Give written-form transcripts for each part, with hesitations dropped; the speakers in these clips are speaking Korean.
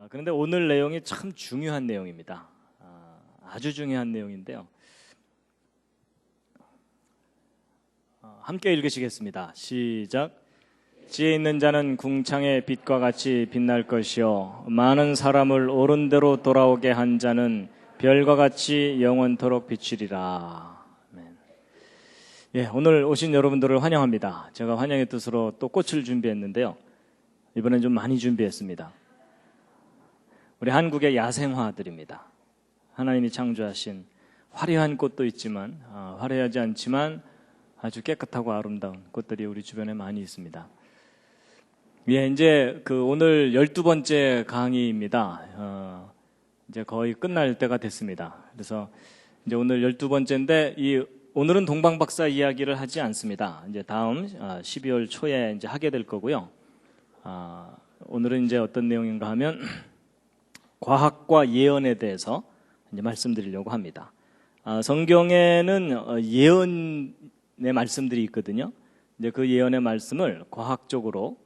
그런데 오늘 내용이 참 중요한 내용입니다. 아주 중요한 내용인데요. 함께 읽으시겠습니다. 시작. 지혜 있는 자는 궁창의 빛과 같이 빛날 것이요 많은 사람을 옳은 대로 돌아오게 한 자는 별과 같이 영원토록 비추리라. 아멘. 예, 오늘 오신 여러분들을 환영합니다. 제가 환영의 뜻으로 또 꽃을 준비했는데요. 이번엔 좀 많이 준비했습니다. 우리 한국의 야생화들입니다. 하나님이 창조하신 화려한 꽃도 있지만 화려하지 않지만 아주 깨끗하고 아름다운 꽃들이 우리 주변에 많이 있습니다. 예, 이제 오늘 12번째 강의입니다. 이제 거의 끝날 때가 됐습니다. 그래서 이제 오늘 12번째인데 오늘은 동방박사 이야기를 하지 않습니다. 이제 다음 12월 초에 이제 하게 될 거고요. 오늘은 이제 어떤 내용인가 하면 과학과 예언에 대해서 이제 말씀드리려고 합니다. 성경에는 예언의 말씀들이 있거든요. 이제 그 예언의 말씀을 과학적으로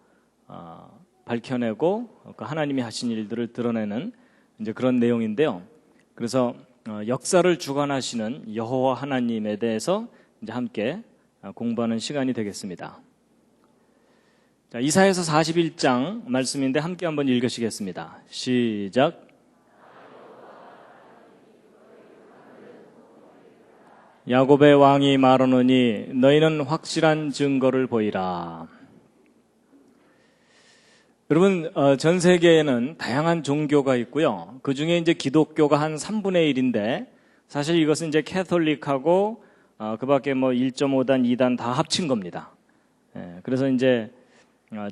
밝혀내고 하나님이 하신 일들을 드러내는 이제 그런 내용인데요. 그래서 역사를 주관하시는 여호와 하나님에 대해서 이제 함께 공부하는 시간이 되겠습니다. 자, 이사야서 41장 말씀인데 함께 한번 읽으시겠습니다. 시작. 야곱의 왕이 말하노니 너희는 확실한 증거를 보이라. 여러분, 전 세계에는 다양한 종교가 있고요. 그 중에 이제 기독교가 한 3분의 1인데 사실 이것은 이제 캐톨릭하고 그 밖에 뭐 1.5단, 2단 다 합친 겁니다. 그래서 이제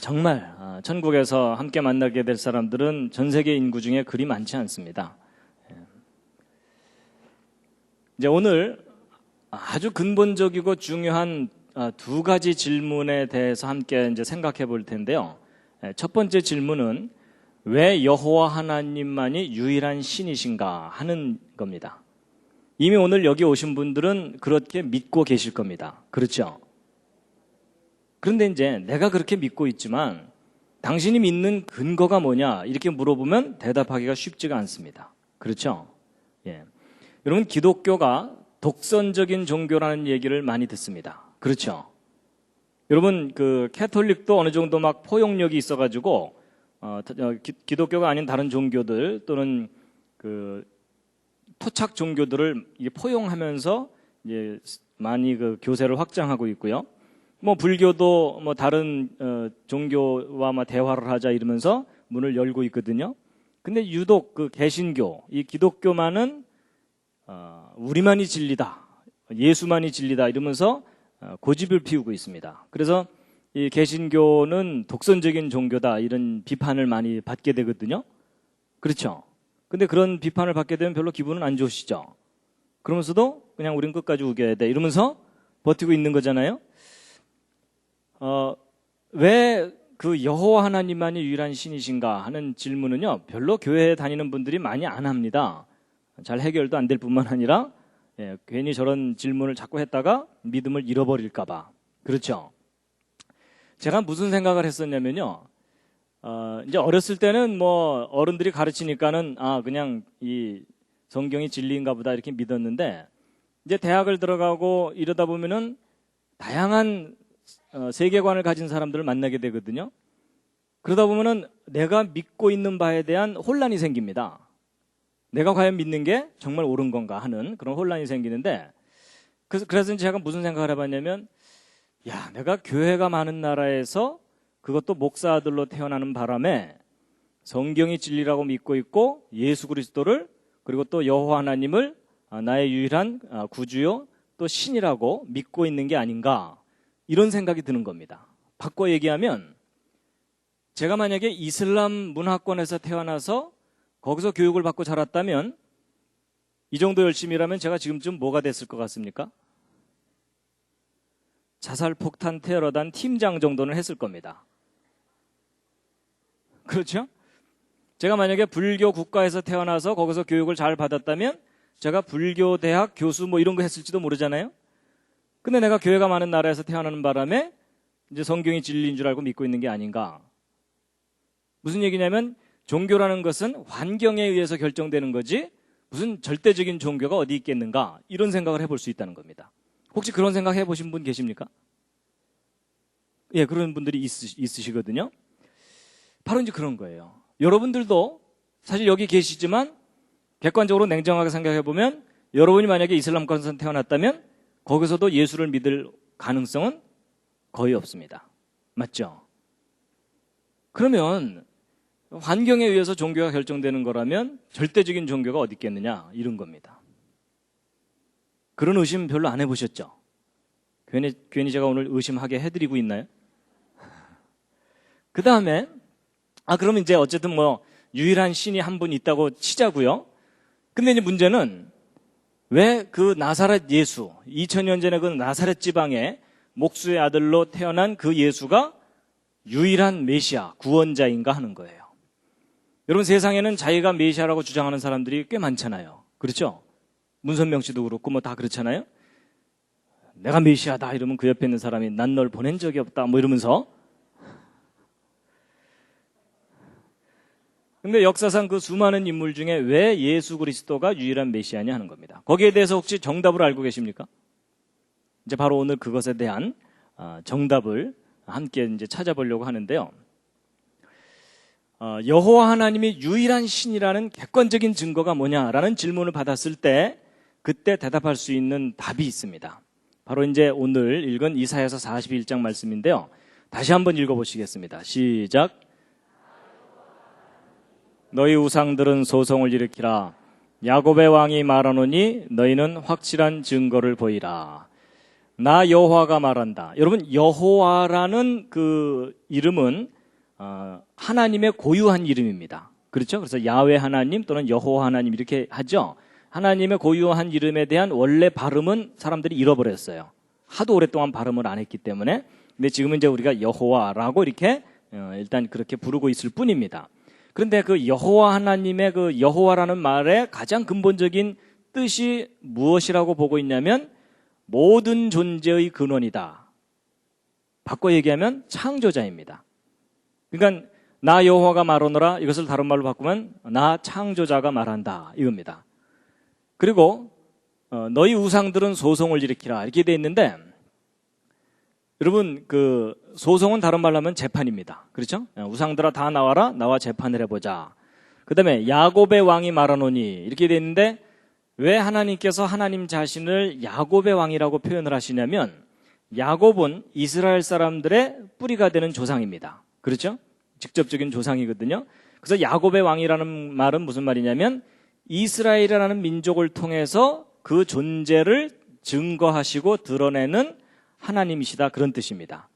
정말 천국에서 함께 만나게 될 사람들은 전 세계 인구 중에 그리 많지 않습니다. 이제 오늘 아주 근본적이고 중요한 두 가지 질문에 대해서 함께 이제 생각해 볼 텐데요. 첫 번째 질문은 왜 여호와 하나님만이 유일한 신이신가 하는 겁니다. 이미 오늘 여기 오신 분들은 그렇게 믿고 계실 겁니다. 그렇죠? 그런데 이제 내가 그렇게 믿고 있지만 당신이 믿는 근거가 뭐냐 이렇게 물어보면 대답하기가 쉽지가 않습니다. 그렇죠? 예. 여러분, 기독교가 독선적인 종교라는 얘기를 많이 듣습니다. 그렇죠? 여러분, 캐톨릭도 어느 정도 막 포용력이 있어가지고 기독교가 아닌 다른 종교들 또는 토착 종교들을 포용하면서 이제 많이 교세를 확장하고 있고요. 뭐 불교도 뭐 다른 종교와 대화를 하자 이러면서 문을 열고 있거든요. 근데 유독 개신교, 이 기독교만은 우리만이 진리다, 예수만이 진리다 이러면서 고집을 피우고 있습니다. 그래서 이 개신교는 독선적인 종교다 이런 비판을 많이 받게 되거든요. 그렇죠? 근데 그런 비판을 받게 되면 별로 기분은 안 좋으시죠? 그러면서도 그냥 우린 끝까지 우겨야 돼 이러면서 버티고 있는 거잖아요. 왜 여호와 하나님만이 유일한 신이신가 하는 질문은요, 별로 교회에 다니는 분들이 많이 안 합니다. 잘 해결도 안 될 뿐만 아니라 괜히 저런 질문을 자꾸 했다가 믿음을 잃어버릴까 봐. 그렇죠? 제가 무슨 생각을 했었냐면요, 이제 어렸을 때는 뭐 어른들이 가르치니까는 그냥 이 성경이 진리인가 보다 이렇게 믿었는데 이제 대학을 들어가고 이러다 보면은 다양한 세계관을 가진 사람들을 만나게 되거든요. 그러다 보면은 내가 믿고 있는 바에 대한 혼란이 생깁니다. 내가 과연 믿는 게 정말 옳은 건가 하는 그런 혼란이 생기는데 그래서 제가 무슨 생각을 해봤냐면 내가 교회가 많은 나라에서 그것도 목사들로 태어나는 바람에 성경이 진리라고 믿고 있고 예수 그리스도를 그리고 또 여호와 하나님을 나의 유일한 구주요 또 신이라고 믿고 있는 게 아닌가 이런 생각이 드는 겁니다. 바꿔 얘기하면 제가 만약에 이슬람 문화권에서 태어나서 거기서 교육을 받고 자랐다면 이 정도 열심히 일하면 제가 지금쯤 뭐가 됐을 것 같습니까? 자살폭탄 테러단 팀장 정도는 했을 겁니다. 그렇죠? 제가 만약에 불교 국가에서 태어나서 거기서 교육을 잘 받았다면 제가 불교 대학 교수 뭐 이런 거 했을지도 모르잖아요. 근데 내가 교회가 많은 나라에서 태어나는 바람에 이제 성경이 진리인 줄 알고 믿고 있는 게 아닌가. 무슨 얘기냐면 종교라는 것은 환경에 의해서 결정되는 거지 무슨 절대적인 종교가 어디 있겠는가 이런 생각을 해볼 수 있다는 겁니다. 혹시 그런 생각 해보신 분 계십니까? 예, 그런 분들이 있으시거든요. 바로 이제 그런 거예요. 여러분들도 사실 여기 계시지만 객관적으로 냉정하게 생각해보면 여러분이 만약에 이슬람권에서 태어났다면 거기서도 예수를 믿을 가능성은 거의 없습니다. 맞죠? 그러면 환경에 의해서 종교가 결정되는 거라면 절대적인 종교가 어디 있겠느냐 이런 겁니다. 그런 의심 별로 안 해보셨죠? 괜히 제가 오늘 의심하게 해드리고 있나요? 그 다음에 그러면 이제 어쨌든 뭐 유일한 신이 한 분 있다고 치자고요. 근데 이제 문제는 왜 그 나사렛 예수 2000년 전에 그 나사렛 지방의 목수의 아들로 태어난 그 예수가 유일한 메시아 구원자인가 하는 거예요. 여러분 세상에는 자기가 메시아라고 주장하는 사람들이 꽤 많잖아요. 그렇죠? 문선명 씨도 그렇고 뭐 다 그렇잖아요. 내가 메시아다 이러면 그 옆에 있는 사람이 난 널 보낸 적이 없다 뭐 이러면서. 근데 역사상 그 수많은 인물 중에 왜 예수 그리스도가 유일한 메시아냐 하는 겁니다. 거기에 대해서 혹시 정답을 알고 계십니까? 이제 바로 오늘 그것에 대한 정답을 함께 이제 찾아보려고 하는데요. 여호와 하나님이 유일한 신이라는 객관적인 증거가 뭐냐라는 질문을 받았을 때 그때 대답할 수 있는 답이 있습니다. 바로 이제 오늘 읽은 이사야서 41장 말씀인데요. 다시 한번 읽어보시겠습니다. 시작. 너희 우상들은 소송을 일으키라. 야곱의 왕이 말하노니 너희는 확실한 증거를 보이라. 나 여호와가 말한다. 여러분 여호와라는 그 이름은 하나님의 고유한 이름입니다. 그렇죠? 그래서 야훼 하나님 또는 여호와 하나님 이렇게 하죠. 하나님의 고유한 이름에 대한 원래 발음은 사람들이 잃어버렸어요. 하도 오랫동안 발음을 안 했기 때문에. 근데 지금은 이제 우리가 여호와라고 이렇게 일단 그렇게 부르고 있을 뿐입니다. 그런데 그 여호와 하나님의 그 여호와라는 말의 가장 근본적인 뜻이 무엇이라고 보고 있냐면 모든 존재의 근원이다. 바꿔 얘기하면 창조자입니다. 그러니까 나 여호와가 말하노라 이것을 다른 말로 바꾸면 나 창조자가 말한다 이겁니다. 그리고 너희 우상들은 소송을 일으키라 이렇게 돼 있는데 여러분 그 소송은 다른 말로 하면 재판입니다. 그렇죠? 우상들아 다 나와라 나와 재판을 해보자. 그 다음에 야곱의 왕이 말하노니 이렇게 돼 있는데 왜 하나님께서 하나님 자신을 야곱의 왕이라고 표현을 하시냐면 야곱은 이스라엘 사람들의 뿌리가 되는 조상입니다. 그렇죠? 직접적인 조상이거든요. 그래서 야곱의 왕이라는 말은 무슨 말이냐면 이스라엘이라는 민족을 통해서 그 존재를 증거하시고 드러내는 하나님이시다 그런 뜻입니다.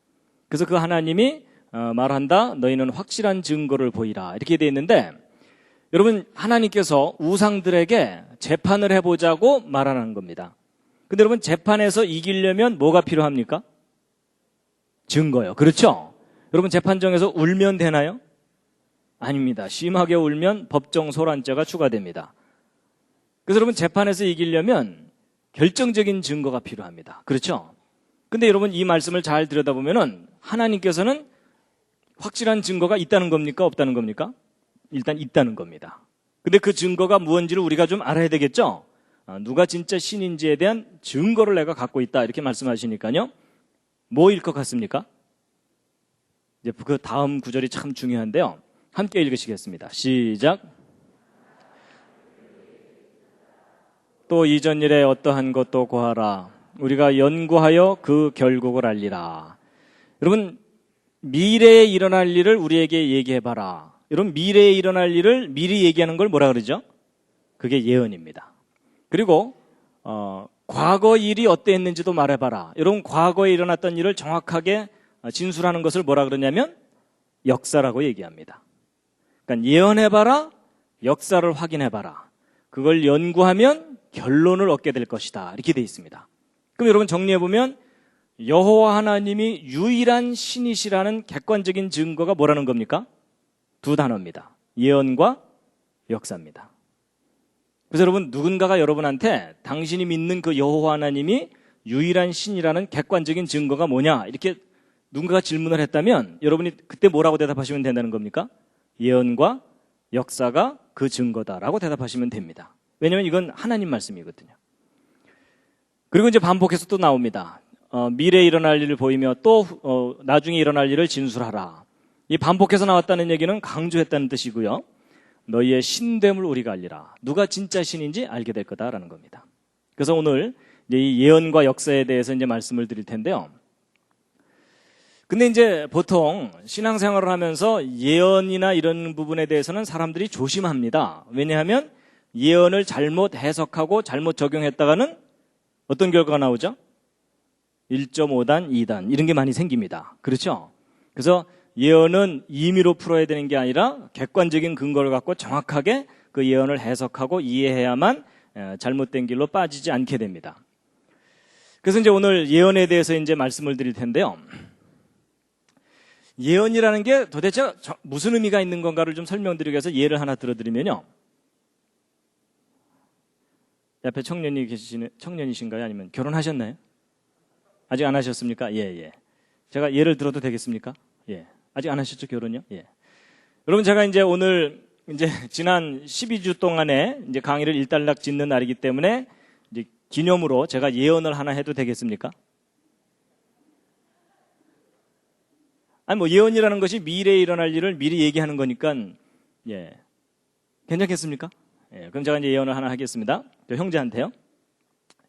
그래서 그 하나님이 말한다 너희는 확실한 증거를 보이라 이렇게 되어 있는데 여러분 하나님께서 우상들에게 재판을 해보자고 말하는 겁니다. 근데 여러분 재판에서 이기려면 뭐가 필요합니까? 증거요. 그렇죠? 여러분 재판정에서 울면 되나요? 아닙니다. 심하게 울면 법정 소란죄가 추가됩니다. 그래서 여러분 재판에서 이기려면 결정적인 증거가 필요합니다. 그렇죠? 근데 여러분 이 말씀을 잘 들여다보면은 하나님께서는 확실한 증거가 있다는 겁니까? 없다는 겁니까? 일단 있다는 겁니다. 근데 그 증거가 무엇인지를 우리가 좀 알아야 되겠죠? 누가 진짜 신인지에 대한 증거를 내가 갖고 있다 이렇게 말씀하시니까요. 뭐일 것 같습니까? 이제 그 다음 구절이 참 중요한데요. 함께 읽으시겠습니다. 시작. 또 이전 일에 어떠한 것도 고하라. 우리가 연구하여 그 결국을 알리라. 여러분 미래에 일어날 일을 우리에게 얘기해봐라. 여러분 미래에 일어날 일을 미리 얘기하는 걸 뭐라 그러죠? 그게 예언입니다. 그리고 과거 일이 어땠는지도 말해봐라. 여러분 과거에 일어났던 일을 정확하게 진술하는 것을 뭐라 그러냐면 역사라고 얘기합니다. 그러니까 예언해봐라, 역사를 확인해봐라. 그걸 연구하면 결론을 얻게 될 것이다. 이렇게 돼 있습니다. 그럼 여러분 정리해보면 여호와 하나님이 유일한 신이시라는 객관적인 증거가 뭐라는 겁니까? 두 단어입니다. 예언과 역사입니다. 그래서 여러분 누군가가 여러분한테 당신이 믿는 그 여호와 하나님이 유일한 신이라는 객관적인 증거가 뭐냐 이렇게 누군가가 질문을 했다면 여러분이 그때 뭐라고 대답하시면 된다는 겁니까? 예언과 역사가 그 증거다라고 대답하시면 됩니다. 왜냐하면 이건 하나님 말씀이거든요. 그리고 이제 반복해서 또 나옵니다. 미래에 일어날 일을 보이며 또 나중에 일어날 일을 진술하라. 이 반복해서 나왔다는 얘기는 강조했다는 뜻이고요. 너희의 신됨을 우리가 알리라. 누가 진짜 신인지 알게 될 거다라는 겁니다. 그래서 오늘 이제 이 예언과 역사에 대해서 이제 말씀을 드릴 텐데요. 근데 이제 보통 신앙생활을 하면서 예언이나 이런 부분에 대해서는 사람들이 조심합니다. 왜냐하면 예언을 잘못 해석하고 잘못 적용했다가는 어떤 결과가 나오죠? 1.5단, 2단 이런 게 많이 생깁니다. 그렇죠? 그래서 예언은 임의로 풀어야 되는 게 아니라 객관적인 근거를 갖고 정확하게 그 예언을 해석하고 이해해야만 잘못된 길로 빠지지 않게 됩니다. 그래서 이제 오늘 예언에 대해서 이제 말씀을 드릴 텐데요. 예언이라는 게 도대체 무슨 의미가 있는 건가를 좀 설명드리기 위해서 예를 하나 들어드리면요. 옆에 청년이신가요? 아니면 결혼하셨나요? 아직 안 하셨습니까? 예. 제가 예를 들어도 되겠습니까? 예. 아직 안 하셨죠, 결혼요? 예. 여러분, 제가 이제 오늘 이제 지난 12주 동안에 이제 강의를 일단락 짓는 날이기 때문에 이제 기념으로 제가 예언을 하나 해도 되겠습니까? 아니, 뭐 예언이라는 것이 미래에 일어날 일을 미리 얘기하는 거니까, 예. 괜찮겠습니까? 예. 그럼 제가 이제 예언을 하나 하겠습니다. 저 형제한테요.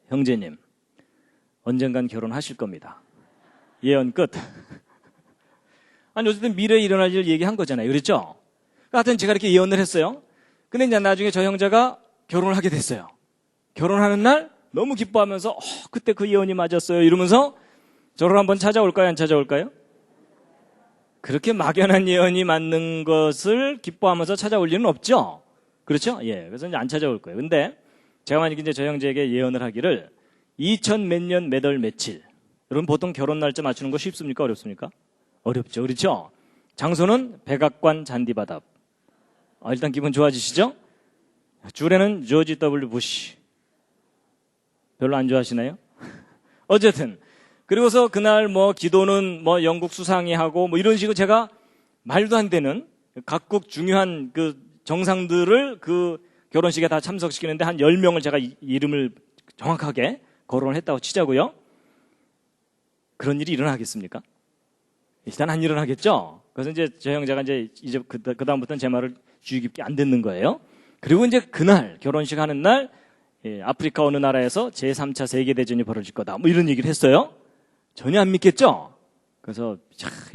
형제님, 언젠간 결혼하실 겁니다. 예언 끝. 아니, 어쨌든 미래에 일어날 일을 얘기한 거잖아요. 그렇죠? 하여튼 제가 이렇게 예언을 했어요. 근데 이제 나중에 저 형제가 결혼을 하게 됐어요. 결혼하는 날 너무 기뻐하면서 그때 그 예언이 맞았어요. 이러면서 저를 한번 찾아올까요? 안 찾아올까요? 그렇게 막연한 예언이 맞는 것을 기뻐하면서 찾아올 리는 없죠. 그렇죠? 예. 그래서 이제 안 찾아올 거예요. 근데 제가 만약에 이제 저 형제에게 예언을 하기를 2000 몇 년 몇 월 며칠. 여러분 보통 결혼 날짜 맞추는 거 쉽습니까? 어렵습니까? 어렵죠. 그렇죠? 장소는 백악관 잔디바답. 일단 기분 좋아지시죠? 주례는 조지 W. 부시. 별로 안 좋아하시나요? 어쨌든 그리고서 그날 뭐 기도는 뭐 영국 수상이 하고 뭐 이런 식으로 제가 말도 안 되는 각국 중요한 그 정상들을 그 결혼식에 다 참석시키는데 한 10명을 제가 이름을 정확하게 거론을 했다고 치자고요. 그런 일이 일어나겠습니까? 일단 안 일어나겠죠? 그래서 이제 저 형제가 이제 그다음부터는 제 말을 주의 깊게 안 듣는 거예요. 그리고 이제 그날, 결혼식 하는 날, 아프리카 어느 나라에서 제3차 세계대전이 벌어질 거다. 뭐 이런 얘기를 했어요. 전혀 안 믿겠죠? 그래서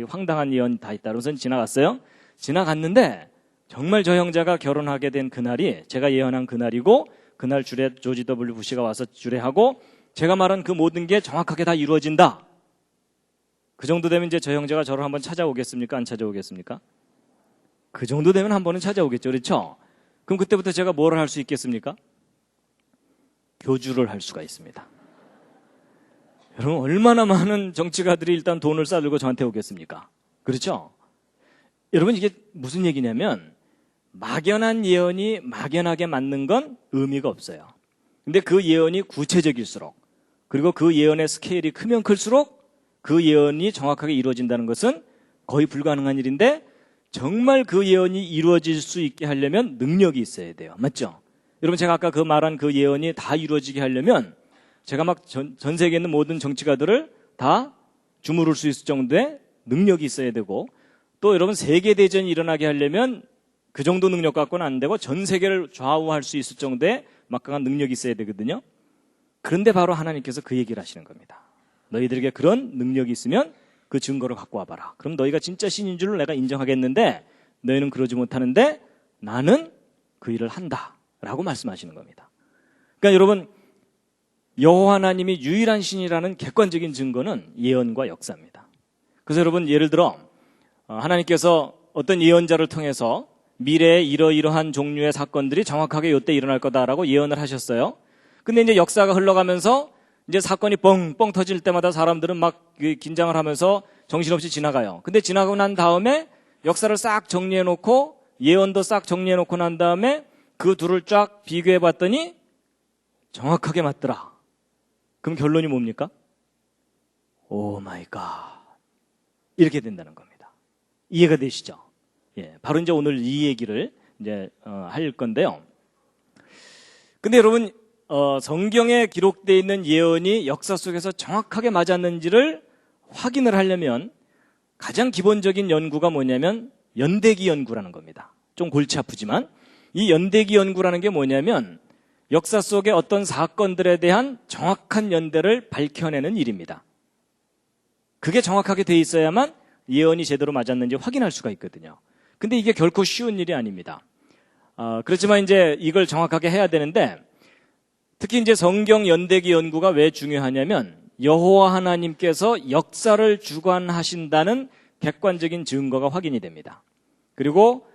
황당한 예언이 다 있다. 그래서 지나갔어요. 지나갔는데 정말 저 형제가 결혼하게 된 그날이 제가 예언한 그날이고 그날 주례 조지 W. 부시가 와서 주례하고 제가 말한 그 모든 게 정확하게 다 이루어진다. 그 정도 되면 이제 저 형제가 저를 한번 찾아오겠습니까? 안 찾아오겠습니까? 그 정도 되면 한 번은 찾아오겠죠. 그렇죠? 그럼 그때부터 제가 뭘 할 수 있겠습니까? 교주를 할 수가 있습니다. 여러분 얼마나 많은 정치가들이 일단 돈을 싸들고 저한테 오겠습니까? 그렇죠? 여러분 이게 무슨 얘기냐면 막연한 예언이 막연하게 맞는 건 의미가 없어요. 근데 그 예언이 구체적일수록 그리고 그 예언의 스케일이 크면 클수록 그 예언이 정확하게 이루어진다는 것은 거의 불가능한 일인데 정말 그 예언이 이루어질 수 있게 하려면 능력이 있어야 돼요. 맞죠? 여러분 제가 아까 그 말한 그 예언이 다 이루어지게 하려면 제가 막 전 세계에 있는 모든 정치가들을 다 주무를 수 있을 정도의 능력이 있어야 되고 또 여러분 세계대전이 일어나게 하려면 그 정도 능력 갖고는 안 되고 전 세계를 좌우할 수 있을 정도의 막강한 능력이 있어야 되거든요. 그런데 바로 하나님께서 그 얘기를 하시는 겁니다. 너희들에게 그런 능력이 있으면 그 증거를 갖고 와봐라. 그럼 너희가 진짜 신인 줄을 내가 인정하겠는데 너희는 그러지 못하는데 나는 그 일을 한다 라고 말씀하시는 겁니다. 그러니까 여러분 여호와 하나님이 유일한 신이라는 객관적인 증거는 예언과 역사입니다. 그래서 여러분 예를 들어 하나님께서 어떤 예언자를 통해서 미래에 이러이러한 종류의 사건들이 정확하게 이때 일어날 거다라고 예언을 하셨어요. 근데 이제 역사가 흘러가면서 이제 사건이 뻥뻥 터질 때마다 사람들은 막 긴장을 하면서 정신없이 지나가요. 근데 지나고 난 다음에 역사를 싹 정리해 놓고 예언도 싹 정리해 놓고 난 다음에 그 둘을 쫙 비교해 봤더니 정확하게 맞더라. 그럼 결론이 뭡니까? 오 마이 갓. 이렇게 된다는 겁니다. 이해가 되시죠? 예, 바로 이제 오늘 이 얘기를 이제 할 건데요. 근데 여러분 성경에 기록되어 있는 예언이 역사 속에서 정확하게 맞았는지를 확인을 하려면 가장 기본적인 연구가 뭐냐면 연대기 연구라는 겁니다. 좀 골치 아프지만 이 연대기 연구라는 게 뭐냐면 역사 속의 어떤 사건들에 대한 정확한 연대를 밝혀내는 일입니다. 그게 정확하게 돼 있어야만 예언이 제대로 맞았는지 확인할 수가 있거든요. 근데 이게 결코 쉬운 일이 아닙니다. 그렇지만 이제 이걸 정확하게 해야 되는데 특히 이제 성경 연대기 연구가 왜 중요하냐면 여호와 하나님께서 역사를 주관하신다는 객관적인 증거가 확인이 됩니다. 그리고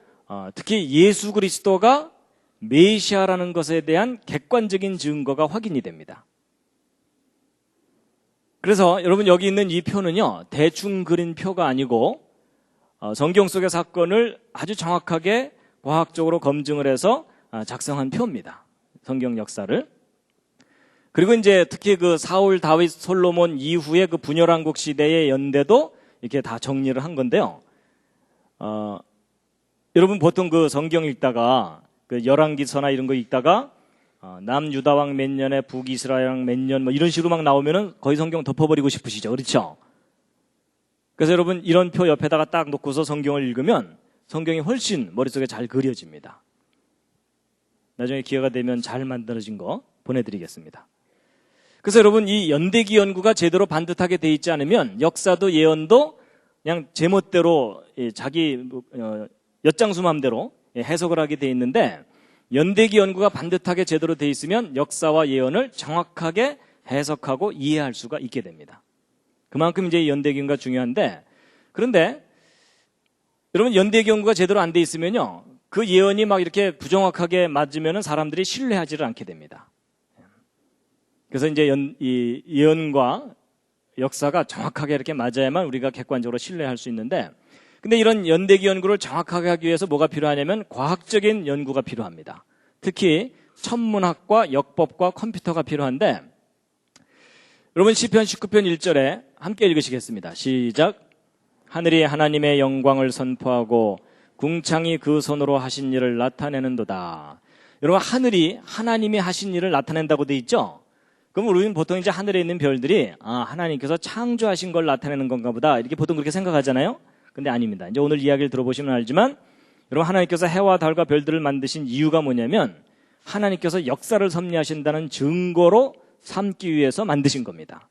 특히 예수 그리스도가 메시아라는 것에 대한 객관적인 증거가 확인이 됩니다. 그래서 여러분 여기 있는 이 표는요, 대충 그린 표가 아니고 성경 속의 사건을 아주 정확하게 과학적으로 검증을 해서 작성한 표입니다. 성경 역사를. 그리고 이제 특히 그 사울, 다윗, 솔로몬 이후의 그 분열왕국 시대의 연대도 이렇게 다 정리를 한 건데요. 여러분 보통 그 성경 읽다가 그 열왕기서나 이런 거 읽다가 남유다왕 몇 년에 북이스라엘왕 몇 년 뭐 이런 식으로 막 나오면은 거의 성경 덮어버리고 싶으시죠, 그렇죠? 그래서 여러분 이런 표 옆에다가 딱 놓고서 성경을 읽으면 성경이 훨씬 머릿속에 잘 그려집니다. 나중에 기회가 되면 잘 만들어진 거 보내드리겠습니다. 그래서 여러분 이 연대기 연구가 제대로 반듯하게 돼 있지 않으면 역사도 예언도 그냥 제멋대로 자기 엿장수 마음대로 해석을 하게 돼 있는데 연대기 연구가 반듯하게 제대로 돼 있으면 역사와 예언을 정확하게 해석하고 이해할 수가 있게 됩니다. 그만큼 이제 연대기 연구가 중요한데 그런데 여러분 연대기 연구가 제대로 안 돼 있으면요 그 예언이 막 이렇게 부정확하게 맞으면 사람들이 신뢰하지를 않게 됩니다. 그래서 이제 이 예언과 역사가 정확하게 이렇게 맞아야만 우리가 객관적으로 신뢰할 수 있는데 근데 이런 연대기 연구를 정확하게 하기 위해서 뭐가 필요하냐면 과학적인 연구가 필요합니다. 특히 천문학과 역법과 컴퓨터가 필요한데 여러분 시편 19편 1절에 함께 읽으시겠습니다. 시작. 하늘이 하나님의 영광을 선포하고 궁창이 그 손으로 하신 일을 나타내는도다. 여러분 하늘이 하나님이 하신 일을 나타낸다고 돼 있죠? 그럼 우리는 보통 이제 하늘에 있는 별들이 하나님께서 창조하신 걸 나타내는 건가 보다 이렇게 보통 그렇게 생각하잖아요. 근데 아닙니다. 이제 오늘 이야기를 들어보시면 알지만 여러분 하나님께서 해와 달과 별들을 만드신 이유가 뭐냐면 하나님께서 역사를 섭리하신다는 증거로 삼기 위해서 만드신 겁니다.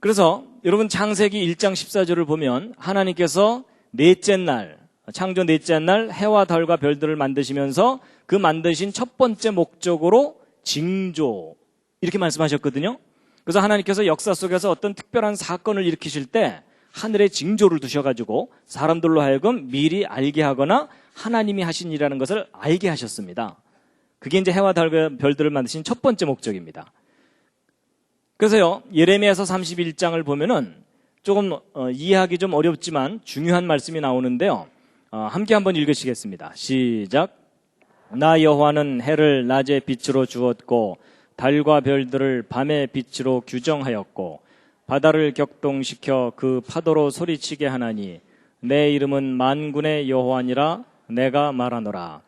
그래서 여러분 창세기 1장 14절을 보면 하나님께서 넷째 날 창조 넷째 날 해와 달과 별들을 만드시면서 그 만드신 첫 번째 목적으로 징조 이렇게 말씀하셨거든요. 그래서 하나님께서 역사 속에서 어떤 특별한 사건을 일으키실 때 하늘에 징조를 두셔가지고 사람들로 하여금 미리 알게 하거나 하나님이 하신 일이라는 것을 알게 하셨습니다. 그게 이제 해와 달과 별들을 만드신 첫 번째 목적입니다. 그래서요 예레미야서 31장을 보면은 조금 이해하기 좀 어렵지만 중요한 말씀이 나오는데요. 함께 한번 읽으시겠습니다. 시작. 나 여호와는 해를 낮의 빛으로 주었고 달과 별들을 밤의 빛으로 규정하였고 바다를 격동시켜 그 파도로 소리치게 하나니 내 이름은 만군의 여호와니라 내가 말하노라.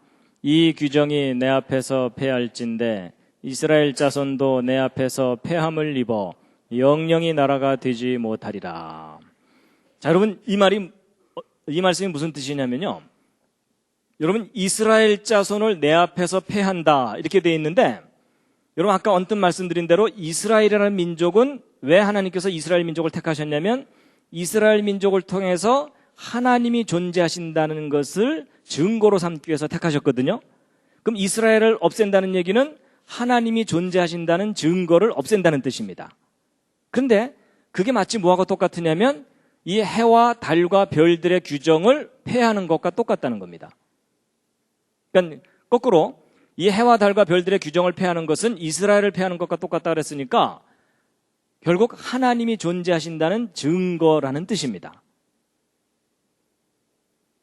이 규정이 내 앞에서 패할진대 이스라엘 자손도 내 앞에서 패함을 입어 영영이 나라가 되지 못하리라. 자, 여러분 이 말씀이 무슨 뜻이냐면요. 여러분 이스라엘 자손을 내 앞에서 패한다 이렇게 돼 있는데 여러분 아까 언뜻 말씀드린 대로 이스라엘이라는 민족은 왜 하나님께서 이스라엘 민족을 택하셨냐면 이스라엘 민족을 통해서 하나님이 존재하신다는 것을 증거로 삼기 위해서 택하셨거든요. 그럼 이스라엘을 없앤다는 얘기는 하나님이 존재하신다는 증거를 없앤다는 뜻입니다. 그런데 그게 마치 뭐하고 똑같으냐면 이 해와 달과 별들의 규정을 폐하는 것과 똑같다는 겁니다. 그러니까 거꾸로 이 해와 달과 별들의 규정을 폐하는 것은 이스라엘을 폐하는 것과 똑같다 그랬으니까 결국 하나님이 존재하신다는 증거라는 뜻입니다.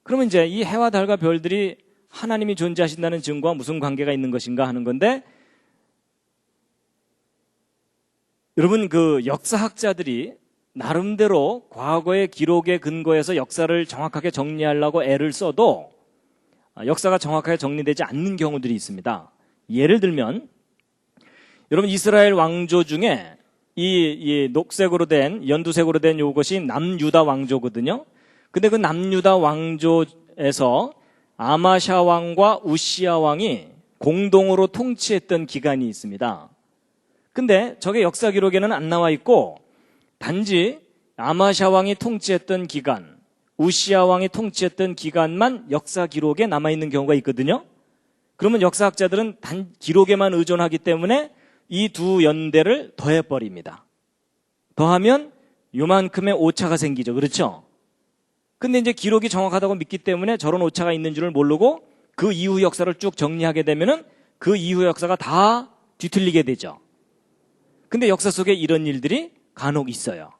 그러면 이제 이 해와 달과 별들이 하나님이 존재하신다는 증거와 무슨 관계가 있는 것인가 하는 건데 여러분 그 역사학자들이 나름대로 과거의 기록에 근거해서 역사를 정확하게 정리하려고 애를 써도 역사가 정확하게 정리되지 않는 경우들이 있습니다. 예를 들면 여러분 이스라엘 왕조 중에 이 녹색으로 된 연두색으로 된 이것이 남유다 왕조거든요. 근데 그 남유다 왕조에서 아마샤 왕과 우시야 왕이 공동으로 통치했던 기간이 있습니다. 근데 저게 역사 기록에는 안 나와 있고 단지 아마샤 왕이 통치했던 기간, 우시야 왕이 통치했던 기간만 역사 기록에 남아있는 경우가 있거든요. 그러면 역사학자들은 단 기록에만 의존하기 때문에 이 두 연대를 더해버립니다. 더하면 요만큼의 오차가 생기죠. 그렇죠? 근데 이제 기록이 정확하다고 믿기 때문에 저런 오차가 있는 줄을 모르고 그 이후 역사를 쭉 정리하게 되면은 그 이후 역사가 다 뒤틀리게 되죠. 근데 역사 속에 이런 일들이 간혹 있어요.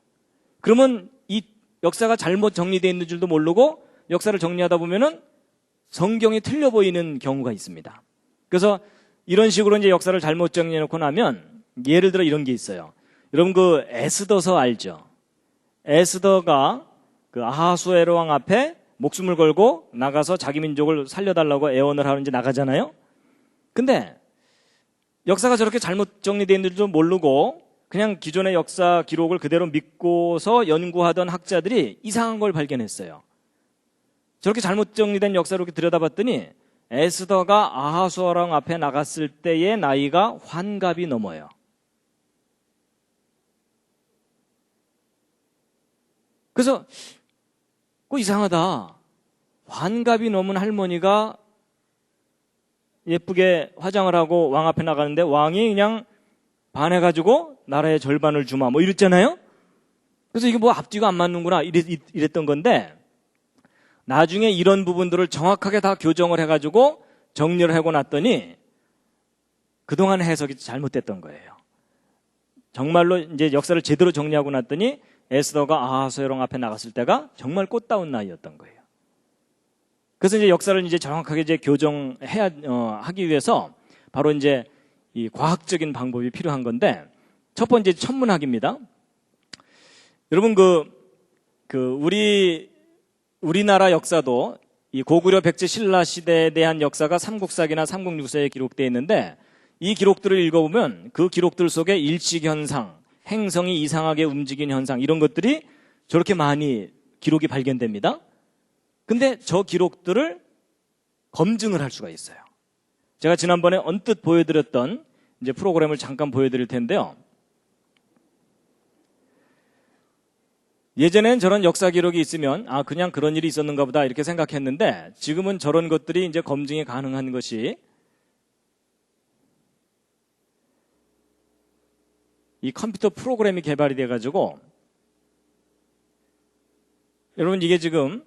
그러면 이 역사가 잘못 정리되어 있는 줄도 모르고 역사를 정리하다 보면은 성경이 틀려 보이는 경우가 있습니다. 그래서 이런 식으로 이제 역사를 잘못 정리해 놓고 나면 예를 들어 이런 게 있어요. 여러분 그 에스더서 알죠? 에스더가 그 아하수에로 왕 앞에 목숨을 걸고 나가서 자기 민족을 살려달라고 애원을 하는지 나가잖아요. 근데 역사가 저렇게 잘못 정리되어 있는 줄도 모르고 그냥 기존의 역사 기록을 그대로 믿고서 연구하던 학자들이 이상한 걸 발견했어요. 저렇게 잘못 정리된 역사를 이렇게 들여다봤더니 에스더가 아하수아랑 앞에 나갔을 때의 나이가 환갑이 넘어요. 그래서 이상하다. 환갑이 넘은 할머니가 예쁘게 화장을 하고 왕 앞에 나가는데 왕이 그냥 반해가지고 나라의 절반을 주마 뭐 이랬잖아요. 그래서 이게 뭐 앞뒤가 안 맞는구나 이랬던 건데 나중에 이런 부분들을 정확하게 다 교정을 해가지고 정리를 하고 났더니 그동안 해석이 잘못됐던 거예요. 정말로 이제 역사를 제대로 정리하고 났더니 에스더가 아하수에롱 앞에 나갔을 때가 정말 꽃다운 나이였던 거예요. 그래서 이제 역사를 이제 정확하게 이제 교정해야 하기 위해서 바로 이제 이 과학적인 방법이 필요한 건데 첫 번째 천문학입니다. 여러분 우리나라 역사도 이 고구려 백제 신라 시대에 대한 역사가 삼국사기나 삼국유사에 기록되어 있는데 이 기록들을 읽어보면 그 기록들 속에 일식 현상, 행성이 이상하게 움직인 현상 이런 것들이 저렇게 많이 기록이 발견됩니다. 근데 저 기록들을 검증을 할 수가 있어요. 제가 지난번에 언뜻 보여드렸던 이제 프로그램을 잠깐 보여드릴 텐데요. 예전엔 저런 역사 기록이 있으면 그냥 그런 일이 있었는가 보다 이렇게 생각했는데 지금은 저런 것들이 이제 검증이 가능한 것이 이 컴퓨터 프로그램이 개발이 돼가지고 여러분 이게 지금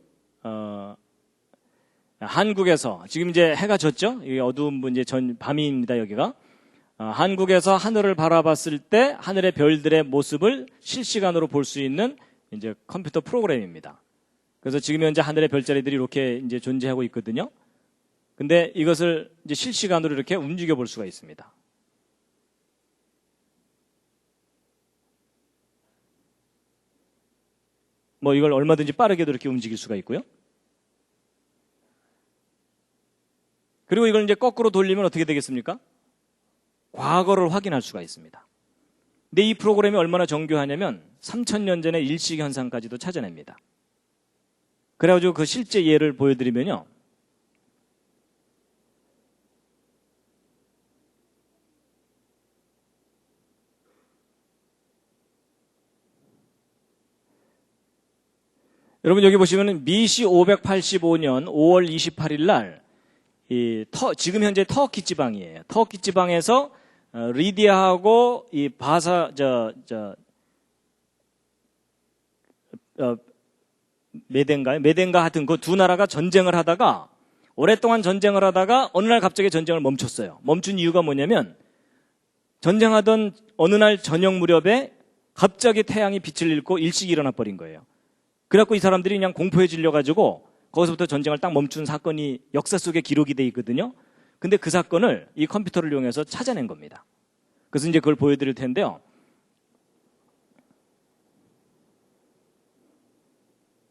한국에서 지금 이제 해가 졌죠? 이게 어두운 이제 밤입니다 여기가. 한국에서 하늘을 바라봤을 때 하늘의 별들의 모습을 실시간으로 볼 수 있는 이제 컴퓨터 프로그램입니다. 그래서 지금 현재 하늘의 별자리들이 이렇게 이제 존재하고 있거든요. 근데 이것을 이제 실시간으로 이렇게 움직여 볼 수가 있습니다. 뭐 이걸 얼마든지 빠르게도 이렇게 움직일 수가 있고요. 그리고 이걸 이제 거꾸로 돌리면 어떻게 되겠습니까? 과거를 확인할 수가 있습니다. 근데 이 프로그램이 얼마나 정교하냐면 3000년 전의 일식 현상까지도 찾아냅니다. 그래가지고 그 실제 예를 보여드리면요. 여러분 여기 보시면 BC 585년 5월 28일 날 지금 현재 터키 지방이에요. 터키 지방에서 리디아하고 이 메덴가 하여튼 그 두 나라가 전쟁을 하다가 오랫동안 전쟁을 하다가 어느 날 갑자기 전쟁을 멈췄어요. 멈춘 이유가 뭐냐면 전쟁하던 어느 날 저녁 무렵에 갑자기 태양이 빛을 잃고 일식이 일어나 버린 거예요. 그래갖고 이 사람들이 그냥 공포에 질려가지고 거기서부터 전쟁을 딱 멈춘 사건이 역사 속에 기록이 돼 있거든요. 근데 그 사건을 이 컴퓨터를 이용해서 찾아낸 겁니다. 그래서 이제 그걸 보여드릴 텐데요.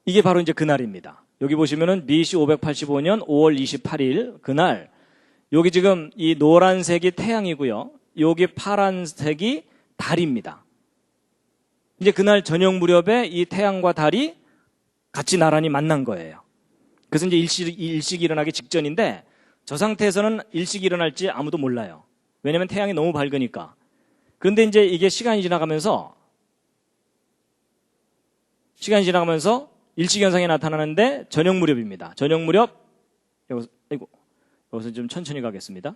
이게 바로 이제 그날입니다. 여기 보시면은 BC 585년 5월 28일 그날 여기 지금 이 노란색이 태양이고요. 여기 파란색이 달입니다. 이제 그날 저녁 무렵에 이 태양과 달이 같이 나란히 만난 거예요. 그래서 이제 일식이 일어나기 직전인데 저 상태에서는 일식이 일어날지 아무도 몰라요. 왜냐하면 태양이 너무 밝으니까. 그런데 이제 이게 시간이 지나가면서 일식 현상이 나타나는데 저녁 무렵입니다. 저녁 무렵 여기서 좀 천천히 가겠습니다.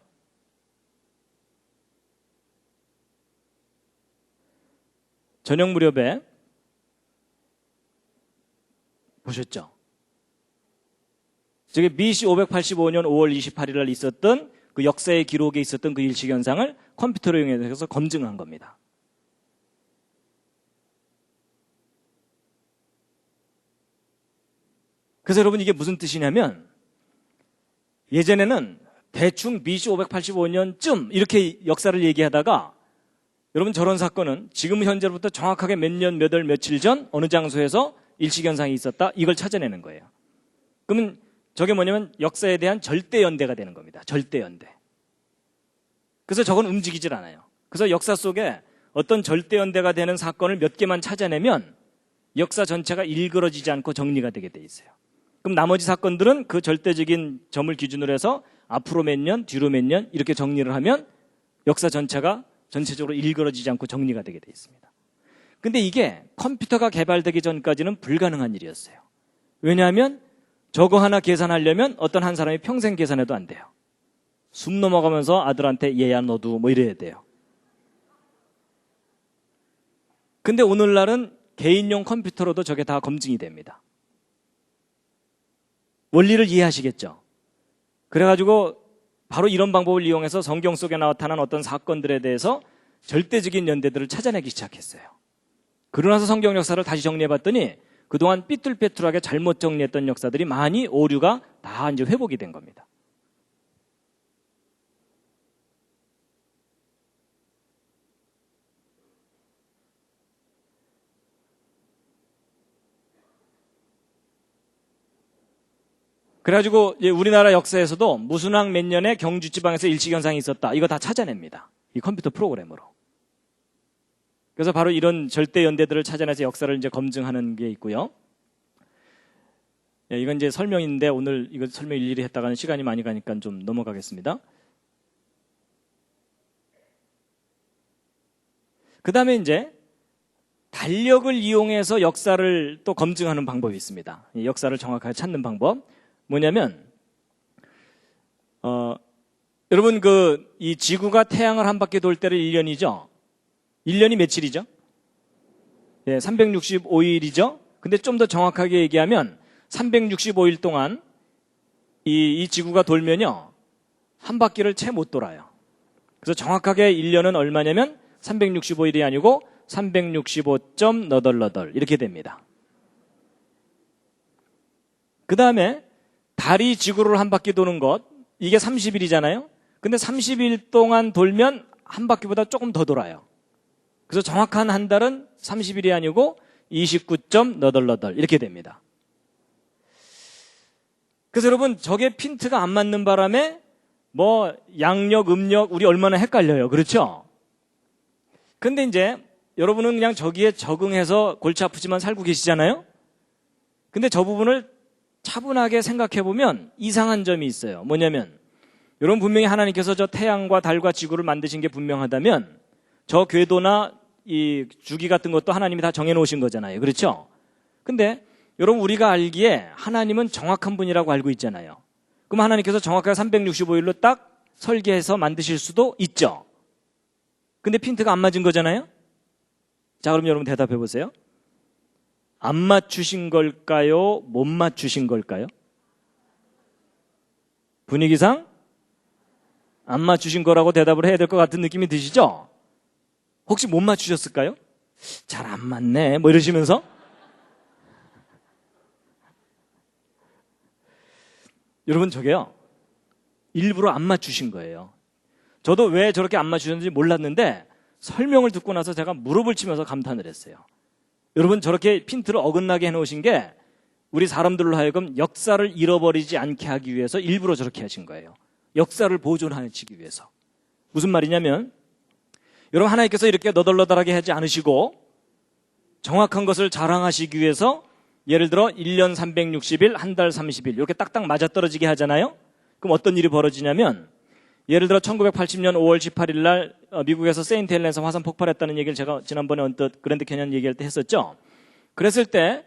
저녁 무렵에 보셨죠? 저게 BC 585년 5월 28일 날 있었던 그 역사의 기록에 있었던 그 일식 현상을 컴퓨터로 이용해서 검증한 겁니다. 그래서 여러분 이게 무슨 뜻이냐면 예전에는 대충 BC 585년쯤 이렇게 역사를 얘기하다가 여러분 저런 사건은 지금 현재로부터 정확하게 몇 년, 몇 월, 며칠 전 어느 장소에서 일식현상이 있었다 이걸 찾아내는 거예요. 그러면 저게 뭐냐면 역사에 대한 절대연대가 되는 겁니다. 절대연대. 그래서 저건 움직이질 않아요. 그래서 역사 속에 어떤 절대연대가 되는 사건을 몇 개만 찾아내면 역사 전체가 일그러지지 않고 정리가 되게 돼 있어요. 그럼 나머지 사건들은 그 절대적인 점을 기준으로 해서 앞으로 몇 년, 뒤로 몇 년 이렇게 정리를 하면 역사 전체가 전체적으로 일그러지지 않고 정리가 되게 돼 있습니다. 근데 이게 컴퓨터가 개발되기 전까지는 불가능한 일이었어요. 왜냐하면 저거 하나 계산하려면 어떤 한 사람이 평생 계산해도 안 돼요. 숨 넘어가면서 아들한테 얘야 너도 뭐 이래야 돼요. 근데 오늘날은 개인용 컴퓨터로도 저게 다 검증이 됩니다. 원리를 이해하시겠죠? 그래가지고 바로 이런 방법을 이용해서 성경 속에 나타난 어떤 사건들에 대해서 절대적인 연대들을 찾아내기 시작했어요. 그러고 나서 성경 역사를 다시 정리해봤더니 그동안 삐뚤빼뚤하게 잘못 정리했던 역사들이 많이 오류가 다 이제 회복이 된 겁니다. 그래가지고 우리나라 역사에서도 무순왕 몇 년에 경주 지방에서 일식현상이 있었다. 이거 다 찾아냅니다. 이 컴퓨터 프로그램으로. 그래서 바로 이런 절대 연대들을 찾아내서 역사를 이제 검증하는 게 있고요. 이건 이제 설명인데 오늘 이거 설명 일일이 했다가는 시간이 많이 가니까 좀 넘어가겠습니다. 그 다음에 이제 달력을 이용해서 역사를 또 검증하는 방법이 있습니다. 역사를 정확하게 찾는 방법. 뭐냐면, 여러분 이 지구가 태양을 한 바퀴 돌 때를 1년이죠? 1년이 며칠이죠? 네, 365일이죠? 근데 좀 더 정확하게 얘기하면 365일 동안 이 지구가 돌면요, 한 바퀴를 채 못 돌아요. 그래서 정확하게 1년은 얼마냐면 365일이 아니고 365.888 이렇게 됩니다. 그 다음에 달이 지구를 한 바퀴 도는 것, 이게 30일이잖아요. 근데 30일 동안 돌면 한 바퀴보다 조금 더 돌아요. 그래서 정확한 한 달은 30일이 아니고 29.888 이렇게 됩니다. 그래서 여러분 저게 핀트가 안 맞는 바람에 뭐 양력, 음력 우리 얼마나 헷갈려요. 그렇죠? 근데 이제 여러분은 그냥 저기에 적응해서 골치 아프지만 살고 계시잖아요. 근데 저 부분을 차분하게 생각해 보면 이상한 점이 있어요. 뭐냐면 여러분 분명히 하나님께서 저 태양과 달과 지구를 만드신 게 분명하다면 저 궤도나 이 주기 같은 것도 하나님이 다 정해놓으신 거잖아요. 그렇죠? 근데 여러분 우리가 알기에 하나님은 정확한 분이라고 알고 있잖아요. 그럼 하나님께서 정확하게 365일로 딱 설계해서 만드실 수도 있죠. 근데 핀트가 안 맞은 거잖아요. 자, 그럼 여러분 대답해 보세요. 안 맞추신 걸까요? 못 맞추신 걸까요? 분위기상 안 맞추신 거라고 대답을 해야 될 것 같은 느낌이 드시죠? 혹시 못 맞추셨을까요? 잘 안 맞네 뭐 이러시면서 여러분 저게요 일부러 안 맞추신 거예요. 저도 왜 저렇게 안 맞추셨는지 몰랐는데 설명을 듣고 나서 제가 무릎을 치면서 감탄을 했어요. 여러분 저렇게 핀트를 어긋나게 해놓으신 게 우리 사람들로 하여금 역사를 잃어버리지 않게 하기 위해서 일부러 저렇게 하신 거예요. 역사를 보존하시기 위해서. 무슨 말이냐면 여러분, 하나님께서 이렇게 너덜너덜하게 하지 않으시고 정확한 것을 자랑하시기 위해서 예를 들어 1년 360일, 한 달 30일 이렇게 딱딱 맞아떨어지게 하잖아요. 그럼 어떤 일이 벌어지냐면 예를 들어 1980년 5월 18일 날 미국에서 세인트 헬렌에서 화산 폭발했다는 얘기를 제가 지난번에 언뜻 그랜드 캐년 얘기할 때 했었죠. 그랬을 때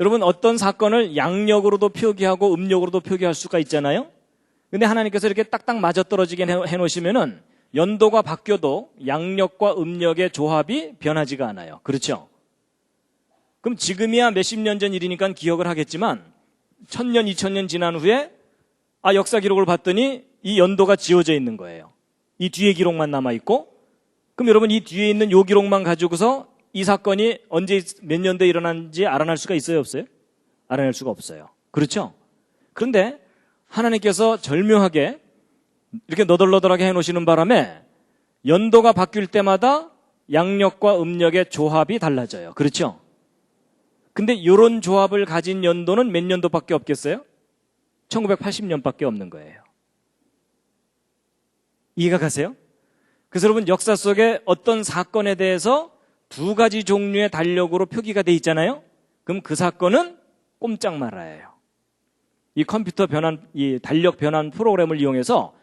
여러분, 어떤 사건을 양력으로도 표기하고 음력으로도 표기할 수가 있잖아요. 근데 하나님께서 이렇게 딱딱 맞아떨어지게 해놓으시면은 연도가 바뀌어도 양력과 음력의 조합이 변하지가 않아요. 그렇죠? 그럼 지금이야 몇십 년 전 일이니까 기억을 하겠지만 1000년, 2000년 지난 후에 역사 기록을 봤더니 이 연도가 지워져 있는 거예요. 이 뒤에 기록만 남아있고, 그럼 여러분 이 뒤에 있는 요 기록만 가지고서 이 사건이 언제 몇 년도에 일어났는지 알아낼 수가 있어요, 없어요? 알아낼 수가 없어요. 그렇죠? 그런데 하나님께서 절묘하게 이렇게 너덜너덜하게 해놓으시는 바람에 연도가 바뀔 때마다 양력과 음력의 조합이 달라져요. 그렇죠? 근데 이런 조합을 가진 연도는 몇 년도밖에 없겠어요? 1980년밖에 없는 거예요. 이해가 가세요? 그래서 여러분, 역사 속에 어떤 사건에 대해서 두 가지 종류의 달력으로 표기가 돼 있잖아요. 그럼 그 사건은 꼼짝 말아야 해요. 이 컴퓨터 변환, 이 달력 변환 프로그램을 이용해서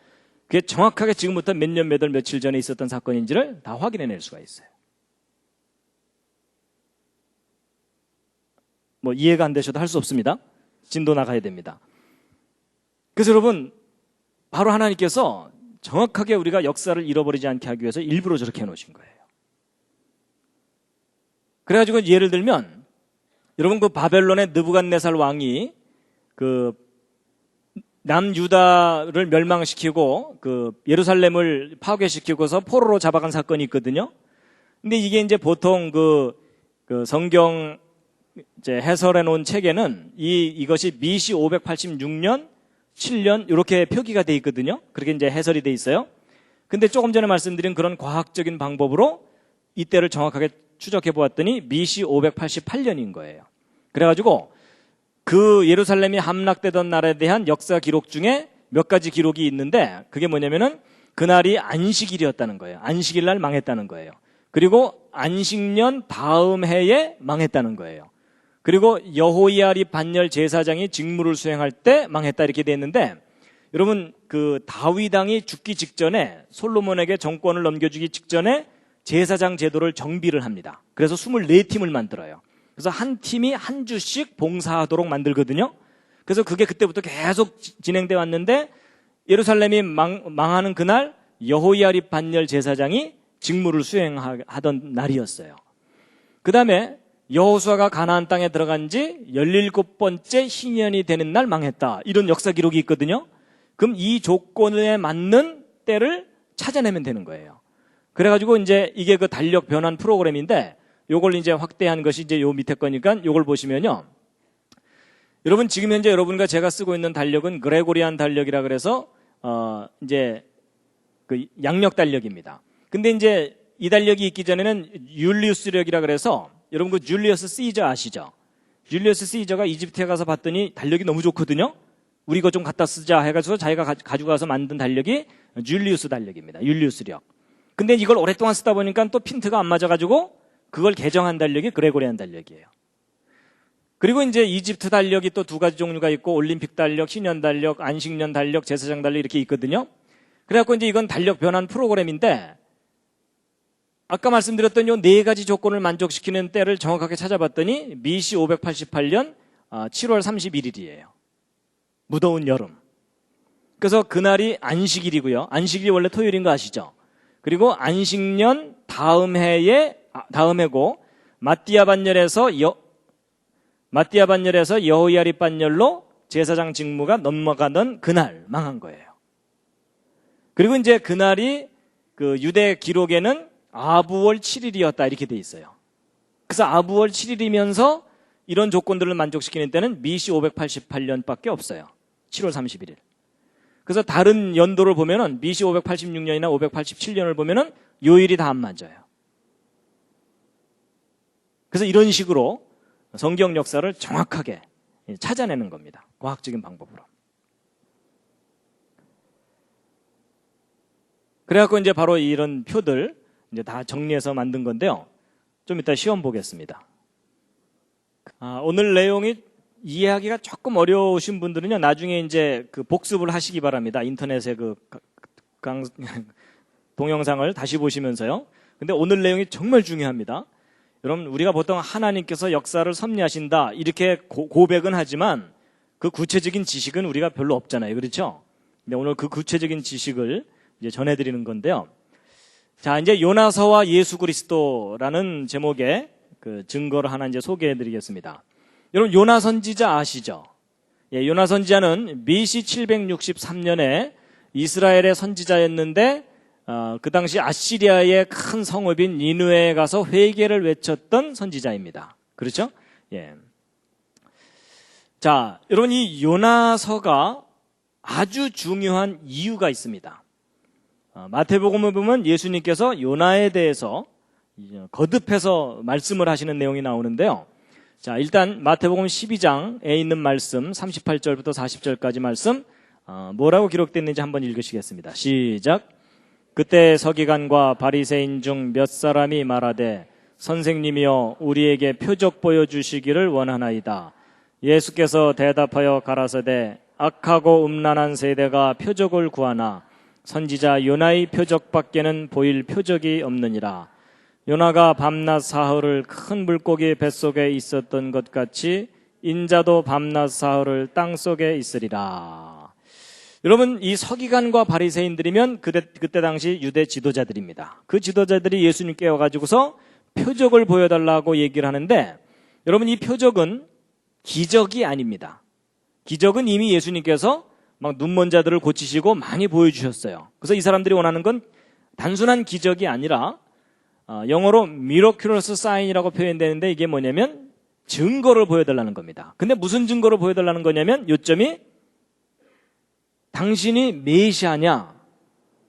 그게 정확하게 지금부터 몇 년, 몇 월, 며칠 전에 있었던 사건인지를 다 확인해낼 수가 있어요. 뭐 이해가 안 되셔도 할 수 없습니다. 진도 나가야 됩니다. 그래서 여러분, 바로 하나님께서 정확하게 우리가 역사를 잃어버리지 않게 하기 위해서 일부러 저렇게 해놓으신 거예요. 그래가지고 예를 들면 여러분, 그 바벨론의 느부갓네살 왕이 그 남유다를 멸망시키고 그 예루살렘을 파괴시키고서 포로로 잡아간 사건이 있거든요. 근데 이게 이제 보통 그 성경 이제 해설해 놓은 책에는 이것이 BC 586년, 7년 이렇게 표기가 돼 있거든요. 그렇게 이제 해설이 돼 있어요. 근데 조금 전에 말씀드린 그런 과학적인 방법으로 이때를 정확하게 추적해 보았더니 BC 588년인 거예요. 그래가지고 그 예루살렘이 함락되던 날에 대한 역사 기록 중에 몇 가지 기록이 있는데 그게 뭐냐면은 그날이 안식일이었다는 거예요. 안식일 날 망했다는 거예요. 그리고 안식년 다음 해에 망했다는 거예요. 그리고 여호야립 반열 제사장이 직무를 수행할 때 망했다 이렇게 돼 있는데, 여러분 그 다윗 왕이 죽기 직전에 솔로몬에게 정권을 넘겨주기 직전에 제사장 제도를 정비를 합니다. 그래서 24팀을 만들어요. 그래서 한 팀이 한 주씩 봉사하도록 만들거든요. 그래서 그게 그때부터 계속 진행돼 왔는데 예루살렘이 망하는 그날 여호야립 반열 제사장이 직무를 수행하던 날이었어요. 그 다음에 여호수아가 가나안 땅에 들어간 지 17번째 희년이 되는 날 망했다. 이런 역사 기록이 있거든요. 그럼 이 조건에 맞는 때를 찾아내면 되는 거예요. 그래가지고 이제 이게 그 달력 변환 프로그램인데 요걸 이제 확대한 것이 이제 요 밑에 거니까 요걸 보시면요. 여러분 지금 현재 여러분과 제가 쓰고 있는 달력은 그레고리안 달력이라 그래서 이제 그 양력 달력입니다. 근데 이제 이 달력이 있기 전에는 율리우스력이라 그래서 여러분 그 줄리어스 시저 아시죠? 줄리어스 시저가 이집트에 가서 봤더니 달력이 너무 좋거든요. 우리 이거 좀 갖다 쓰자 해가지고 자기가 가지고 가서 만든 달력이 줄리우스 달력입니다. 율리우스력. 근데 이걸 오랫동안 쓰다 보니까 또 핀트가 안 맞아가지고 그걸 개정한 달력이 그레고리안 달력이에요. 그리고 이제 이집트 달력이 또 두 가지 종류가 있고 올림픽 달력, 신년 달력, 안식년 달력, 제사장 달력 이렇게 있거든요. 그래갖고 이제 이건 달력 변환 프로그램인데 아까 말씀드렸던 요 네 가지 조건을 만족시키는 때를 정확하게 찾아봤더니 BC 588년 7월 31일이에요. 무더운 여름. 그래서 그날이 안식일이고요. 안식일이 원래 토요일인 거 아시죠? 그리고 안식년 다음 해고 마띠아 반열에서 여호야립 반열로 제사장 직무가 넘어가던 그날 망한 거예요. 그리고 이제 그날이 그 유대 기록에는 아부월 7일이었다 이렇게 돼 있어요. 그래서 아부월 7일이면서 이런 조건들을 만족시키는 때는 BC 588년밖에 없어요. 7월 31일. 그래서 다른 연도를 보면은 BC 586년이나 587년을 보면은 요일이 다 안 맞아요. 그래서 이런 식으로 성경 역사를 정확하게 찾아내는 겁니다. 과학적인 방법으로. 그래갖고 이제 바로 이런 표들 이제 다 정리해서 만든 건데요. 좀 이따 시험 보겠습니다. 오늘 내용이 이해하기가 조금 어려우신 분들은요, 나중에 이제 그 복습을 하시기 바랍니다. 인터넷에 그 동영상을 다시 보시면서요. 근데 오늘 내용이 정말 중요합니다. 여러분, 우리가 보통 하나님께서 역사를 섭리하신다 이렇게 고백은 하지만 그 구체적인 지식은 우리가 별로 없잖아요. 그렇죠? 근데 오늘 그 구체적인 지식을 이제 전해드리는 건데요. 자, 이제 요나서와 예수 그리스도라는 제목의 그 증거를 하나 이제 소개해드리겠습니다. 여러분, 요나 선지자 아시죠? 예, 요나 선지자는 BC 763년에 이스라엘의 선지자였는데 그 당시 아시리아의 큰 성읍인 니느웨에 가서 회개를 외쳤던 선지자입니다. 그렇죠? 예. 자, 여러분, 이 요나서가 아주 중요한 이유가 있습니다. 마태복음을 보면 예수님께서 요나에 대해서 거듭해서 말씀을 하시는 내용이 나오는데요. 자, 일단 마태복음 12장에 있는 말씀 38절부터 40절까지 말씀 뭐라고 기록됐는지 한번 읽으시겠습니다. 시작. 그때 서기관과 바리새인 중 몇 사람이 말하되 선생님이여 우리에게 표적 보여주시기를 원하나이다. 예수께서 대답하여 가라사대 악하고 음란한 세대가 표적을 구하나 선지자 요나의 표적밖에는 보일 표적이 없느니라. 요나가 밤낮 사흘을 큰 물고기 뱃속에 있었던 것 같이 인자도 밤낮 사흘을 땅속에 있으리라. 여러분, 이 서기관과 바리새인들이면 그때 당시 유대 지도자들입니다. 그 지도자들이 예수님께 와가지고서 표적을 보여달라고 얘기를 하는데, 여러분, 이 표적은 기적이 아닙니다. 기적은 이미 예수님께서 막 눈먼 자들을 고치시고 많이 보여주셨어요. 그래서 이 사람들이 원하는 건 단순한 기적이 아니라 영어로 miraculous sign이라고 표현되는데 이게 뭐냐면 증거를 보여달라는 겁니다. 근데 무슨 증거를 보여달라는 거냐면 요점이 당신이 메시아냐,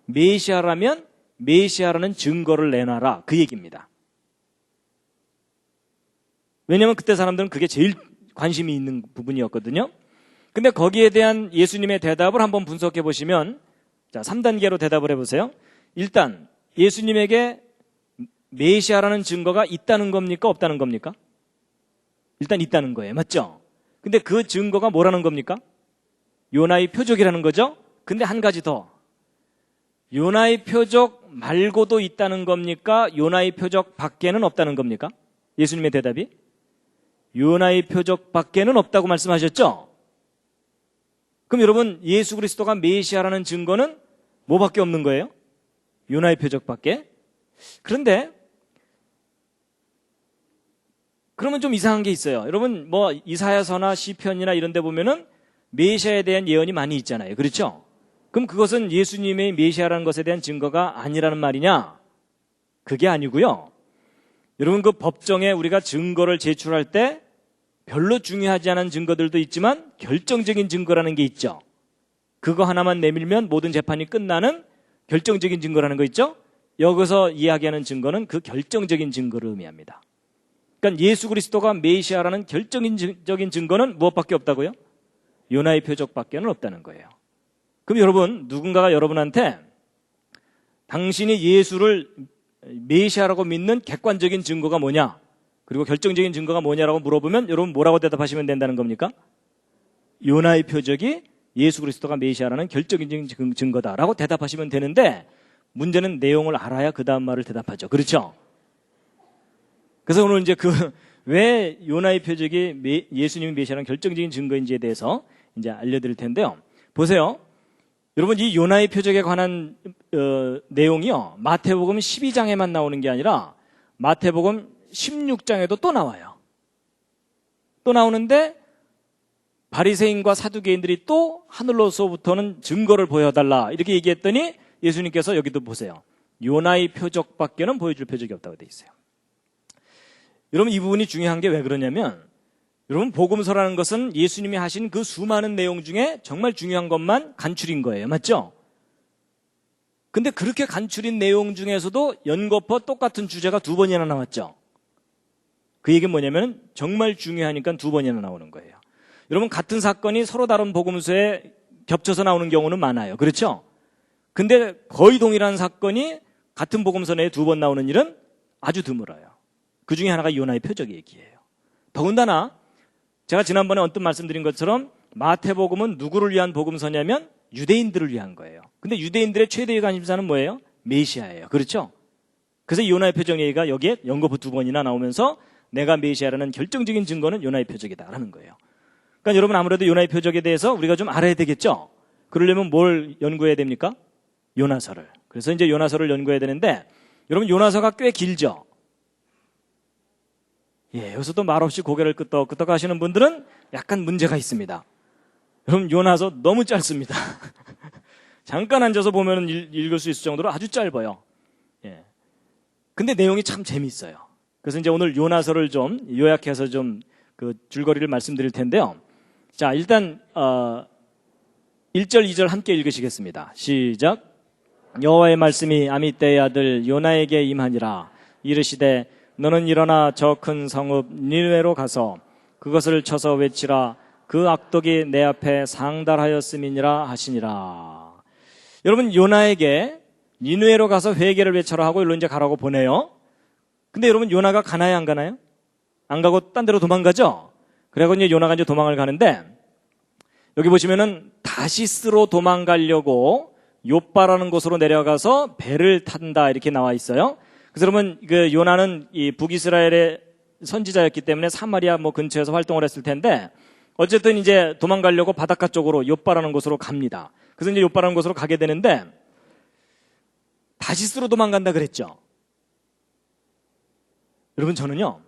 메시아라면 메시아라는 증거를 내놔라, 그 얘기입니다. 왜냐하면 그때 사람들은 그게 제일 관심이 있는 부분이었거든요. 근데 거기에 대한 예수님의 대답을 한번 분석해 보시면, 자, 3단계로 대답을 해보세요. 일단 예수님에게 메시아라는 증거가 있다는 겁니까, 없다는 겁니까? 일단 있다는 거예요. 맞죠? 근데 그 증거가 뭐라는 겁니까? 요나의 표적이라는 거죠. 근데 한 가지 더, 요나의 표적 말고도 있다는 겁니까? 요나의 표적 밖에는 없다는 겁니까? 예수님의 대답이 요나의 표적 밖에는 없다고 말씀하셨죠? 그럼 여러분, 예수 그리스도가 메시아라는 증거는 뭐밖에 없는 거예요? 요나의 표적밖에? 그런데 그러면 좀 이상한 게 있어요. 여러분, 뭐 이사야서나 시편이나 이런 데 보면은 메시아에 대한 예언이 많이 있잖아요. 그렇죠? 그럼 그것은 예수님의 메시아라는 것에 대한 증거가 아니라는 말이냐? 그게 아니고요. 여러분, 그 법정에 우리가 증거를 제출할 때 별로 중요하지 않은 증거들도 있지만 결정적인 증거라는 게 있죠. 그거 하나만 내밀면 모든 재판이 끝나는 결정적인 증거라는 거 있죠. 여기서 이야기하는 증거는 그 결정적인 증거를 의미합니다. 그러니까 예수 그리스도가 메시아라는 결정적인 증거는 무엇밖에 없다고요? 요나의 표적밖에는 없다는 거예요. 그럼 여러분, 누군가가 여러분한테 당신이 예수를 메시아라고 믿는 객관적인 증거가 뭐냐, 그리고 결정적인 증거가 뭐냐라고 물어보면 여러분 뭐라고 대답하시면 된다는 겁니까? 요나의 표적이 예수 그리스도가 메시아라는 결정적인 증거다라고 대답하시면 되는데, 문제는 내용을 알아야 그 다음 말을 대답하죠. 그렇죠? 그래서 오늘 이제 왜 요나의 표적이 예수님이 메시아라는 결정적인 증거인지에 대해서 이제 알려드릴 텐데요. 보세요. 여러분, 이 요나의 표적에 관한 내용이요, 마태복음 12장에만 나오는 게 아니라 마태복음 16장에도 또 나와요. 또 나오는데 바리새인과 사두개인들이 또 하늘로서부터는 증거를 보여달라 이렇게 얘기했더니 예수님께서 여기도 보세요. 요나의 표적밖에는 보여줄 표적이 없다고 돼 있어요. 여러분, 이 부분이 중요한 게 왜 그러냐면, 여러분, 복음서라는 것은 예수님이 하신 그 수많은 내용 중에 정말 중요한 것만 간추린 거예요. 맞죠? 근데 그렇게 간추린 내용 중에서도 연거푸 똑같은 주제가 2번이나 나왔죠. 그 얘기는 뭐냐면 정말 중요하니까 2번이나 나오는 거예요. 여러분 같은 사건이 서로 다른 복음서에 겹쳐서 나오는 경우는 많아요. 그렇죠? 근데 거의 동일한 사건이 같은 복음서 내에 2번 나오는 일은 아주 드물어요. 그 중에 하나가 요나의 표적 얘기예요. 더군다나 제가 지난번에 언뜻 말씀드린 것처럼 마태복음은 누구를 위한 복음서냐면 유대인들을 위한 거예요. 근데 유대인들의 최대의 관심사는 뭐예요? 메시아예요. 그렇죠? 그래서 요나의 표적 얘기가 여기에 연거푸 2번이나 나오면서 내가 메시아라는 결정적인 증거는 요나의 표적이다라는 거예요. 그러니까 여러분 아무래도 요나의 표적에 대해서 우리가 좀 알아야 되겠죠? 그러려면 뭘 연구해야 됩니까? 요나서를. 그래서 이제 요나서를 연구해야 되는데 여러분 요나서가 꽤 길죠? 예, 여기서도 말없이 고개를 끄덕끄덕 하시는 분들은 약간 문제가 있습니다. 여러분 요나서 너무 짧습니다. 잠깐 앉아서 보면 읽을 수 있을 정도로 아주 짧아요. 예. 근데 내용이 참 재미있어요. 그래서 이제 오늘 요나서를 좀 요약해서 좀 그 줄거리를 말씀드릴 텐데요. 자, 일단 1절, 2절 함께 읽으시겠습니다. 시작. 여호와의 말씀이 아미떼의 아들 요나에게 임하니라. 이르시되 너는 일어나 저 큰 성읍 니느웨로 가서 그것을 쳐서 외치라. 그 악독이 내 앞에 상달하였음이니라 하시니라. 여러분 요나에게 니느웨로 가서 회개를 외쳐라 하고 일로 이제 가라고 보내요. 근데 여러분 요나가 가나요 안 가나요? 안 가고 딴 데로 도망가죠? 그래서 이제 요나가 이제 도망을 가는데 여기 보시면은 다시스로 도망가려고 욥바라는 곳으로 내려가서 배를 탄다 이렇게 나와 있어요. 그래서 여러분 그 요나는 이 북이스라엘의 선지자였기 때문에 사마리아 뭐 근처에서 활동을 했을 텐데 어쨌든 이제 도망가려고 바닷가 쪽으로 욥바라는 곳으로 갑니다. 그래서 이제 욥바라는 곳으로 가게 되는데 다시스로 도망간다 그랬죠. 여러분 저는요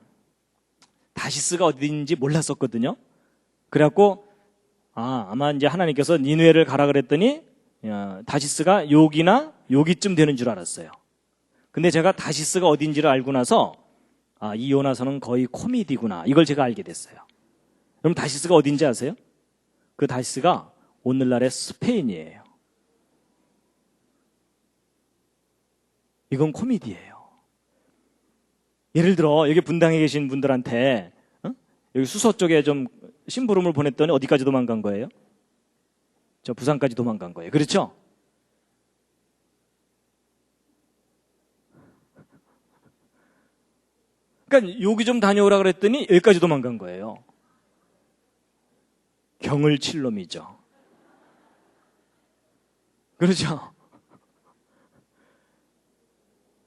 다시스가 어딘지 몰랐었거든요. 그래갖고 아마 이제 하나님께서 니느웨를 가라 그랬더니 다시스가 여기쯤 되는 줄 알았어요. 근데 제가 다시스가 어딘지를 알고 나서 이 요나서는 거의 코미디구나 이걸 제가 알게 됐어요. 그럼 다시스가 어딘지 아세요? 그 다시스가 오늘날의 스페인이에요. 이건 코미디예요. 예를 들어 여기 분당에 계신 분들한테 여기 수서 쪽에 좀 심부름을 보냈더니 어디까지 도망간 거예요? 저 부산까지 도망간 거예요. 그렇죠? 그러니까 여기 좀 다녀오라 그랬더니 여기까지 도망간 거예요. 경을 칠 놈이죠. 그렇죠?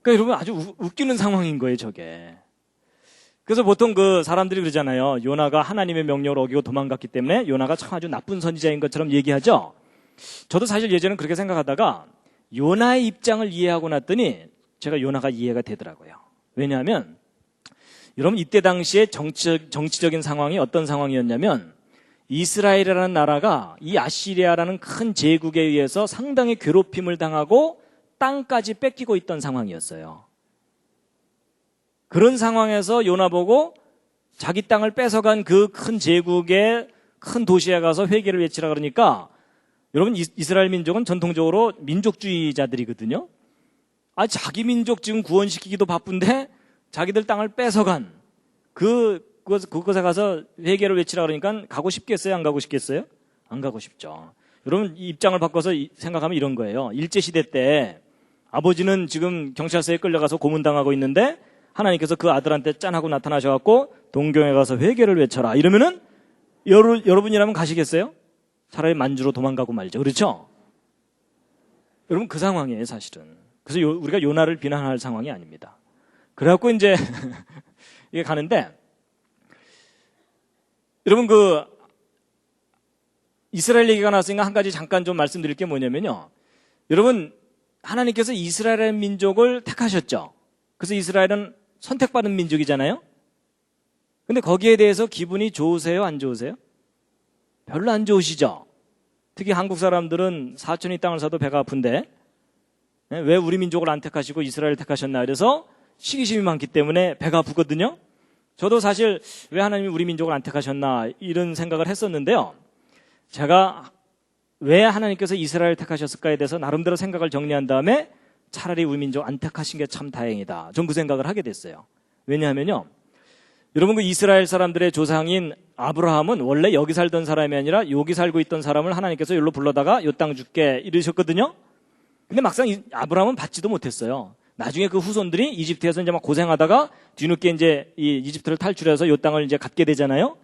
그러니까 여러분 아주 웃기는 상황인 거예요, 저게. 그래서 보통 그 사람들이 그러잖아요. 요나가 하나님의 명령을 어기고 도망갔기 때문에 요나가 참 아주 나쁜 선지자인 것처럼 얘기하죠. 저도 사실 예전에는 그렇게 생각하다가 요나의 입장을 이해하고 났더니 제가 요나가 이해가 되더라고요. 왜냐하면 여러분 이때 당시에 정치적인 상황이 어떤 상황이었냐면 이스라엘이라는 나라가 이 아시리아라는 큰 제국에 의해서 상당히 괴롭힘을 당하고 땅까지 뺏기고 있던 상황이었어요. 그런 상황에서 요나 보고 자기 땅을 뺏어간 그 큰 제국의 큰 도시에 가서 회개를 외치라 그러니까 여러분 이스라엘 민족은 전통적으로 민족주의자들이거든요. 자기 민족 지금 구원시키기도 바쁜데 자기들 땅을 뺏어간 그곳에 가서 회개를 외치라 그러니까 가고 싶겠어요? 안 가고 싶겠어요? 안 가고 싶죠. 여러분 이 입장을 바꿔서 생각하면 이런 거예요. 일제시대 때 아버지는 지금 경찰서에 끌려가서 고문당하고 있는데 하나님께서 그 아들한테 짠하고 나타나셔갖고 동경에 가서 회개를 외쳐라 이러면은 여러분이라면 가시겠어요? 차라리 만주로 도망가고 말죠. 그렇죠? 여러분 그 상황이에요 사실은. 그래서 우리가 요나를 비난할 상황이 아닙니다. 그래갖고 이제 이게 가는데 여러분 그 이스라엘 얘기가 나왔으니까 한 가지 잠깐 좀 말씀드릴 게 뭐냐면요. 여러분 하나님께서 이스라엘 민족을 택하셨죠. 그래서 이스라엘은 선택받은 민족이잖아요. 근데 거기에 대해서 기분이 좋으세요? 안 좋으세요? 별로 안 좋으시죠? 특히 한국 사람들은 사촌이 땅을 사도 배가 아픈데 왜 우리 민족을 안 택하시고 이스라엘을 택하셨나 그래서 시기심이 많기 때문에 배가 아프거든요. 저도 사실 왜 하나님이 우리 민족을 안 택하셨나 이런 생각을 했었는데요. 제가 왜 하나님께서 이스라엘을 택하셨을까에 대해서 나름대로 생각을 정리한 다음에 차라리 우리 민족 안 택하신 게 참 다행이다. 전 그 생각을 하게 됐어요. 왜냐하면요. 여러분 그 이스라엘 사람들의 조상인 아브라함은 원래 여기 살던 사람이 아니라 여기 살고 있던 사람을 하나님께서 여기로 불러다가 요 땅 줄게 이러셨거든요. 근데 막상 아브라함은 받지도 못했어요. 나중에 그 후손들이 이집트에서 이제 막 고생하다가 뒤늦게 이제 이 이집트를 탈출해서 요 땅을 이제 갖게 되잖아요.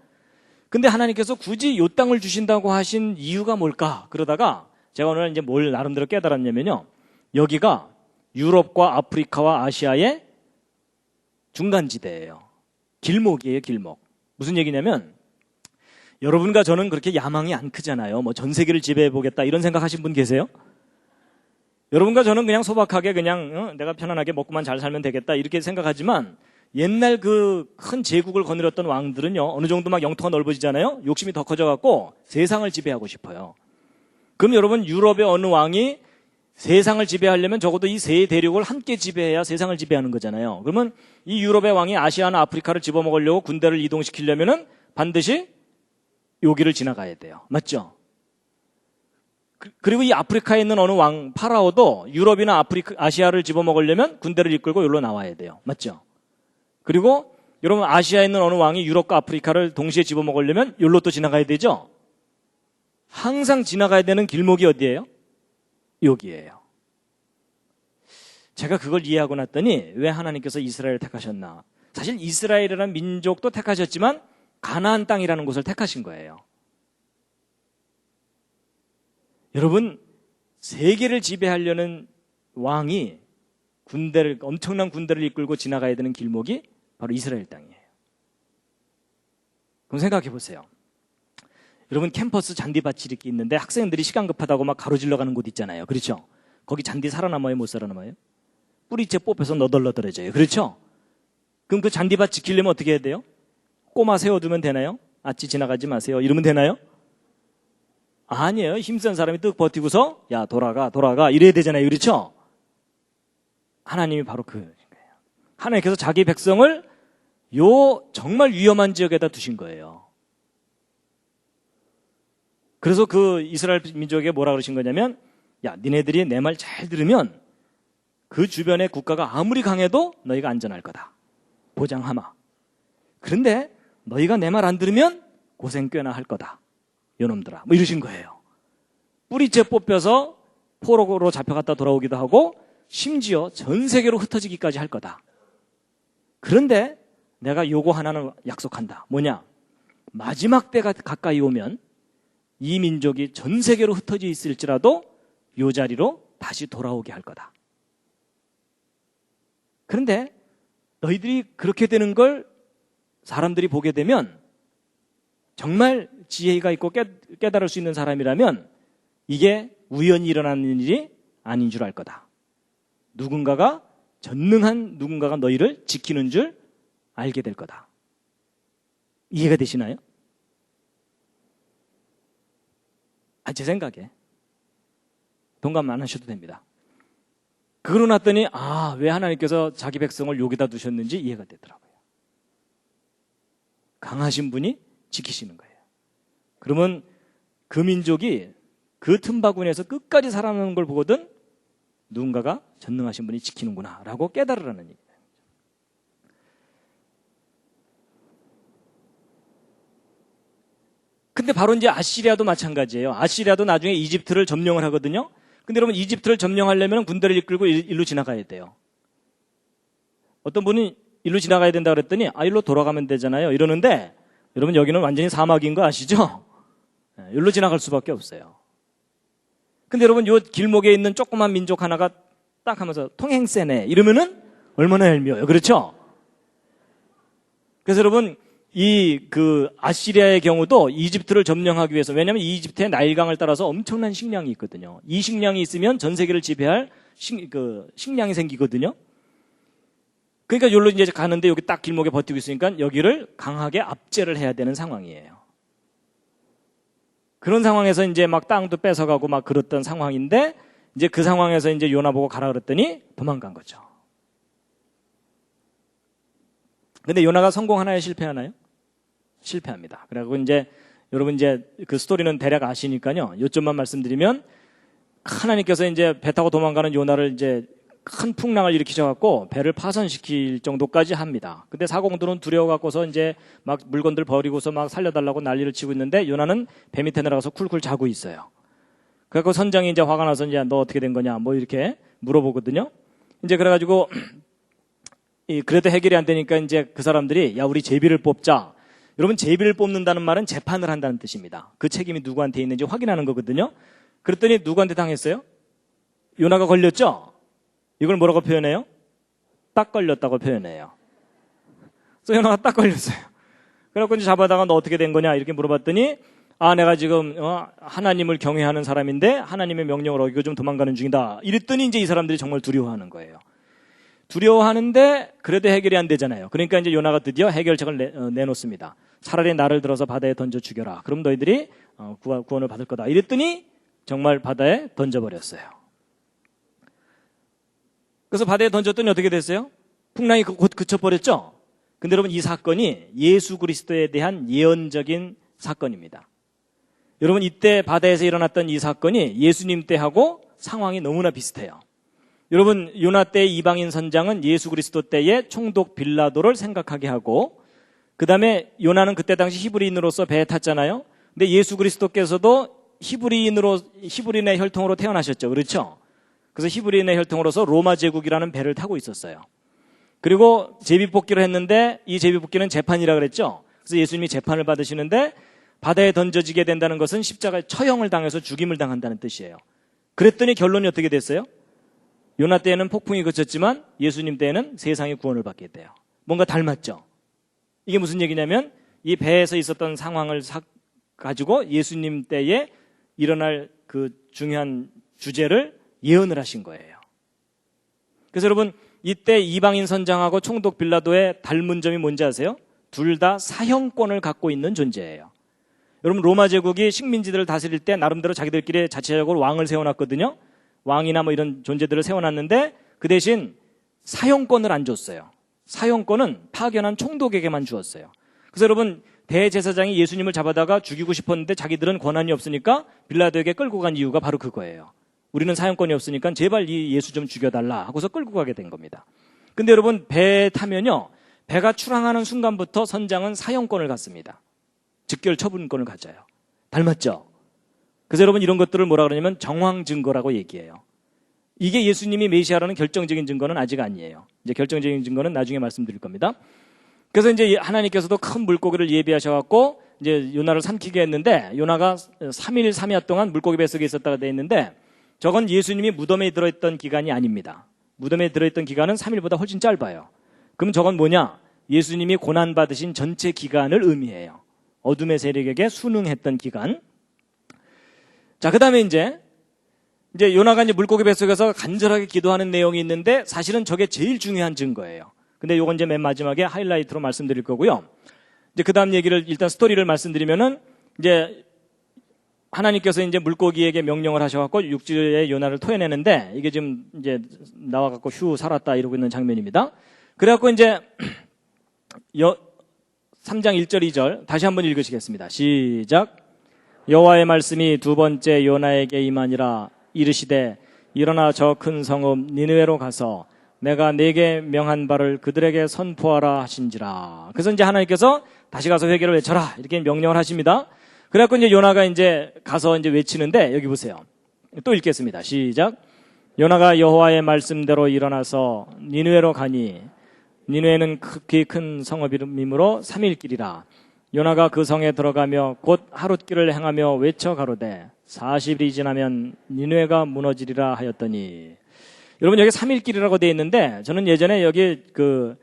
근데 하나님께서 굳이 요 땅을 주신다고 하신 이유가 뭘까? 그러다가 제가 오늘 이제 뭘 나름대로 깨달았냐면요. 여기가 유럽과 아프리카와 아시아의 중간지대예요. 길목이에요, 길목. 무슨 얘기냐면 여러분과 저는 그렇게 야망이 안 크잖아요. 뭐 전 세계를 지배해보겠다 이런 생각하신 분 계세요? 여러분과 저는 그냥 소박하게 그냥 내가 편안하게 먹고만 잘 살면 되겠다 이렇게 생각하지만 옛날 그 큰 제국을 거느렸던 왕들은요. 어느 정도 막 영토가 넓어지잖아요. 욕심이 더 커져갖고 세상을 지배하고 싶어요. 그럼 여러분 유럽의 어느 왕이 세상을 지배하려면 적어도 이 세 대륙을 함께 지배해야 세상을 지배하는 거잖아요. 그러면 이 유럽의 왕이 아시아나 아프리카를 집어먹으려고 군대를 이동시키려면은 반드시 여기를 지나가야 돼요. 맞죠? 그리고 이 아프리카에 있는 어느 왕 파라오도 유럽이나 아시아를 집어먹으려면 군대를 이끌고 여기로 나와야 돼요. 맞죠? 그리고 여러분 아시아에 있는 어느 왕이 유럽과 아프리카를 동시에 집어먹으려면 여기로 또 지나가야 되죠? 항상 지나가야 되는 길목이 어디예요? 여기예요. 제가 그걸 이해하고 났더니 왜 하나님께서 이스라엘을 택하셨나? 사실 이스라엘이라는 민족도 택하셨지만 가나안 땅이라는 곳을 택하신 거예요. 여러분 세계를 지배하려는 왕이 엄청난 군대를 이끌고 지나가야 되는 길목이 바로 이스라엘 땅이에요. 그럼 생각해 보세요. 여러분 캠퍼스 잔디밭이 이렇게 있는데 학생들이 시간 급하다고 막 가로질러 가는 곳 있잖아요. 그렇죠? 거기 잔디 살아남아요? 못 살아남아요? 뿌리째 뽑혀서 너덜너덜해져요. 그렇죠? 그럼 그 잔디밭 지키려면 어떻게 해야 돼요? 꼬마 세워두면 되나요? 아치 지나가지 마세요. 이러면 되나요? 아니에요. 힘센 사람이 뜩 버티고서 야 돌아가 이래야 되잖아요. 그렇죠? 하나님이 바로 그거예요. 하나님께서 자기 백성을 요 정말 위험한 지역에다 두신 거예요. 그래서 그 이스라엘 민족에게 뭐라 그러신 거냐면 야 니네들이 내 말 잘 들으면 그 주변의 국가가 아무리 강해도 너희가 안전할 거다. 보장하마. 그런데 너희가 내 말 안 들으면 고생 꽤나 할 거다. 요놈들아. 뭐 이러신 거예요. 뿌리째 뽑혀서 포로로 잡혀갔다 돌아오기도 하고 심지어 전 세계로 흩어지기까지 할 거다. 그런데 내가 요거 하나는 약속한다. 뭐냐? 마지막 때가 가까이 오면 이 민족이 전 세계로 흩어져 있을지라도 요 자리로 다시 돌아오게 할 거다. 그런데 너희들이 그렇게 되는 걸 사람들이 보게 되면 정말 지혜가 있고 깨달을 수 있는 사람이라면 이게 우연히 일어나는 일이 아닌 줄 알 거다. 전능한 누군가가 너희를 지키는 줄 알게 될 거다. 이해가 되시나요? 제 생각에 동감 안 하셔도 됩니다. 그러고 났더니 왜 하나님께서 자기 백성을 여기다 두셨는지 이해가 되더라고요. 강하신 분이 지키시는 거예요. 그러면 그 민족이 그 틈바구니에서 끝까지 살아남는 걸 보거든 누군가가 전능하신 분이 지키는구나 라고 깨달으라는 얘기예요. 근데 바로 이제 아시리아도 마찬가지예요. 아시리아도 나중에 이집트를 점령을 하거든요. 근데 여러분 이집트를 점령하려면 군대를 이끌고 일로 지나가야 돼요. 어떤 분이 일로 지나가야 된다 그랬더니 일로 돌아가면 되잖아요. 이러는데 여러분 여기는 완전히 사막인 거 아시죠? 일로 지나갈 수밖에 없어요. 근데 여러분 요 길목에 있는 조그만 민족 하나가 딱 하면서 통행세네 이러면은 얼마나 얄미워요. 그렇죠? 그래서 여러분 그 아시리아의 경우도 이집트를 점령하기 위해서 왜냐하면 이집트의 나일강을 따라서 엄청난 식량이 있거든요. 이 식량이 있으면 전 세계를 지배할 식량이 생기거든요. 그러니까 여기로 이제 가는데 여기 딱 길목에 버티고 있으니까 여기를 강하게 압제를 해야 되는 상황이에요. 그런 상황에서 이제 막 땅도 뺏어가고 막 그랬던 상황인데 이제 그 상황에서 이제 요나 보고 가라 그랬더니 도망간 거죠. 근데 요나가 성공하나요? 실패하나요? 실패합니다. 그리고 이제 여러분 이제 그 스토리는 대략 아시니까요. 요점만 말씀드리면 하나님께서 이제 배 타고 도망가는 요나를 이제 큰 풍랑을 일으키셔갖고 배를 파손시킬 정도까지 합니다. 근데 사공들은 두려워갖고서 이제 막 물건들 버리고서 막 살려달라고 난리를 치고 있는데 요나는 배 밑에 내려가서 쿨쿨 자고 있어요. 그래갖고 선장이 이제 화가 나서 이제 너 어떻게 된 거냐 뭐 이렇게 물어보거든요. 이제 그래가지고 그래도 해결이 안 되니까 이제 그 사람들이 야 우리 제비를 뽑자. 여러분 제비를 뽑는다는 말은 재판을 한다는 뜻입니다. 그 책임이 누구한테 있는지 확인하는 거거든요. 그랬더니 누구한테 당했어요? 요나가 걸렸죠? 이걸 뭐라고 표현해요? 딱 걸렸다고 표현해요. 그래서 요나가 딱 걸렸어요. 그래갖고 이제 잡아다가 너 어떻게 된 거냐 이렇게 물어봤더니 내가 지금 하나님을 경외하는 사람인데 하나님의 명령을 어기고 좀 도망가는 중이다. 이랬더니 이제 이 사람들이 정말 두려워하는 거예요. 두려워하는데 그래도 해결이 안 되잖아요. 그러니까 이제 요나가 드디어 해결책을 내놓습니다. 차라리 나를 들어서 바다에 던져 죽여라. 그럼 너희들이 구원을 받을 거다. 이랬더니 정말 바다에 던져버렸어요. 그래서 바다에 던졌더니 어떻게 됐어요? 풍랑이 곧 그쳐버렸죠? 근데 여러분 이 사건이 예수 그리스도에 대한 예언적인 사건입니다. 여러분 이때 바다에서 일어났던 이 사건이 예수님 때하고 상황이 너무나 비슷해요. 여러분 요나 때의 이방인 선장은 예수 그리스도 때의 총독 빌라도를 생각하게 하고 그 다음에 요나는 그때 당시 히브리인으로서 배에 탔잖아요. 근데 예수 그리스도께서도 히브리인의 혈통으로 태어나셨죠. 그렇죠? 그래서 히브리인의 혈통으로서 로마 제국이라는 배를 타고 있었어요. 그리고 제비뽑기를 했는데 이 제비뽑기는 재판이라 그랬죠. 그래서 예수님이 재판을 받으시는데 바다에 던져지게 된다는 것은 십자가에 처형을 당해서 죽임을 당한다는 뜻이에요. 그랬더니 결론이 어떻게 됐어요? 요나 때에는 폭풍이 그쳤지만 예수님 때에는 세상이 구원을 받게 돼요. 뭔가 닮았죠? 이게 무슨 얘기냐면 이 배에서 있었던 상황을 가지고 예수님 때에 일어날 그 중요한 주제를 예언을 하신 거예요. 그래서 여러분 이때 이방인 선장하고 총독 빌라도의 닮은 점이 뭔지 아세요? 둘 다 사형권을 갖고 있는 존재예요. 여러분 로마 제국이 식민지들을 다스릴 때 나름대로 자기들끼리 자체적으로 왕을 세워놨거든요. 왕이나 뭐 이런 존재들을 세워놨는데 그 대신 사형권을 안 줬어요. 사형권은 파견한 총독에게만 주었어요. 그래서 여러분 대제사장이 예수님을 잡아다가 죽이고 싶었는데 자기들은 권한이 없으니까 빌라도에게 끌고 간 이유가 바로 그거예요. 우리는 사형권이 없으니까 제발 이 예수 좀 죽여달라 하고서 끌고 가게 된 겁니다. 근데 여러분 배에 타면요. 배가 출항하는 순간부터 선장은 사형권을 갖습니다. 즉결 처분권을 가져요. 닮았죠? 그래서 여러분 이런 것들을 뭐라 그러냐면 정황 증거라고 얘기해요. 이게 예수님이 메시아라는 결정적인 증거는 아직 아니에요. 이제 결정적인 증거는 나중에 말씀드릴 겁니다. 그래서 이제 하나님께서도 큰 물고기를 예비하셔갖고 이제 요나를 삼키게 했는데 요나가 3일 3야 동안 물고기 뱃속에 있었다가 돼 있는데 저건 예수님이 무덤에 들어있던 기간이 아닙니다. 무덤에 들어있던 기간은 3일보다 훨씬 짧아요. 그럼 저건 뭐냐? 예수님이 고난받으신 전체 기간을 의미해요. 어둠의 세력에게 순응했던 기간. 자, 그 다음에 이제 요나가 이제 물고기 뱃속에서 간절하게 기도하는 내용이 있는데 사실은 저게 제일 중요한 증거예요. 근데 요건 이제 맨 마지막에 하이라이트로 말씀드릴 거고요. 이제 그 다음 얘기를 일단 스토리를 말씀드리면은 이제 하나님께서 이제 물고기에게 명령을 하셔갖고 육지에 요나를 토해내는데 이게 지금 이제 나와갖고 휴 살았다 이러고 있는 장면입니다. 그래갖고 이제 3장 1절 2절 다시 한번 읽으시겠습니다. 시작. 여호와의 말씀이 두 번째 요나에게 임하니라. 이르시되 일어나 저 큰 성읍 니느웨로 가서 내가 네게 명한 바를 그들에게 선포하라 하신지라. 그래서 이제 하나님께서 다시 가서 회개를 외쳐라 이렇게 명령을 하십니다. 그래갖고 이제 요나가 이제 가서 이제 외치는데 여기 보세요. 또 읽겠습니다. 시작. 요나가 여호와의 말씀대로 일어나서 니느웨로 가니 니느웨는 극히 큰 성읍이므로 3일 길이라. 요나가 그 성에 들어가며 곧 하룻길을 행하며 외쳐 가로되 40일이 지나면 니느웨가 무너지리라 하였더니. 여러분 여기 3일 길이라고 되어 있는데 저는 예전에 여기 그저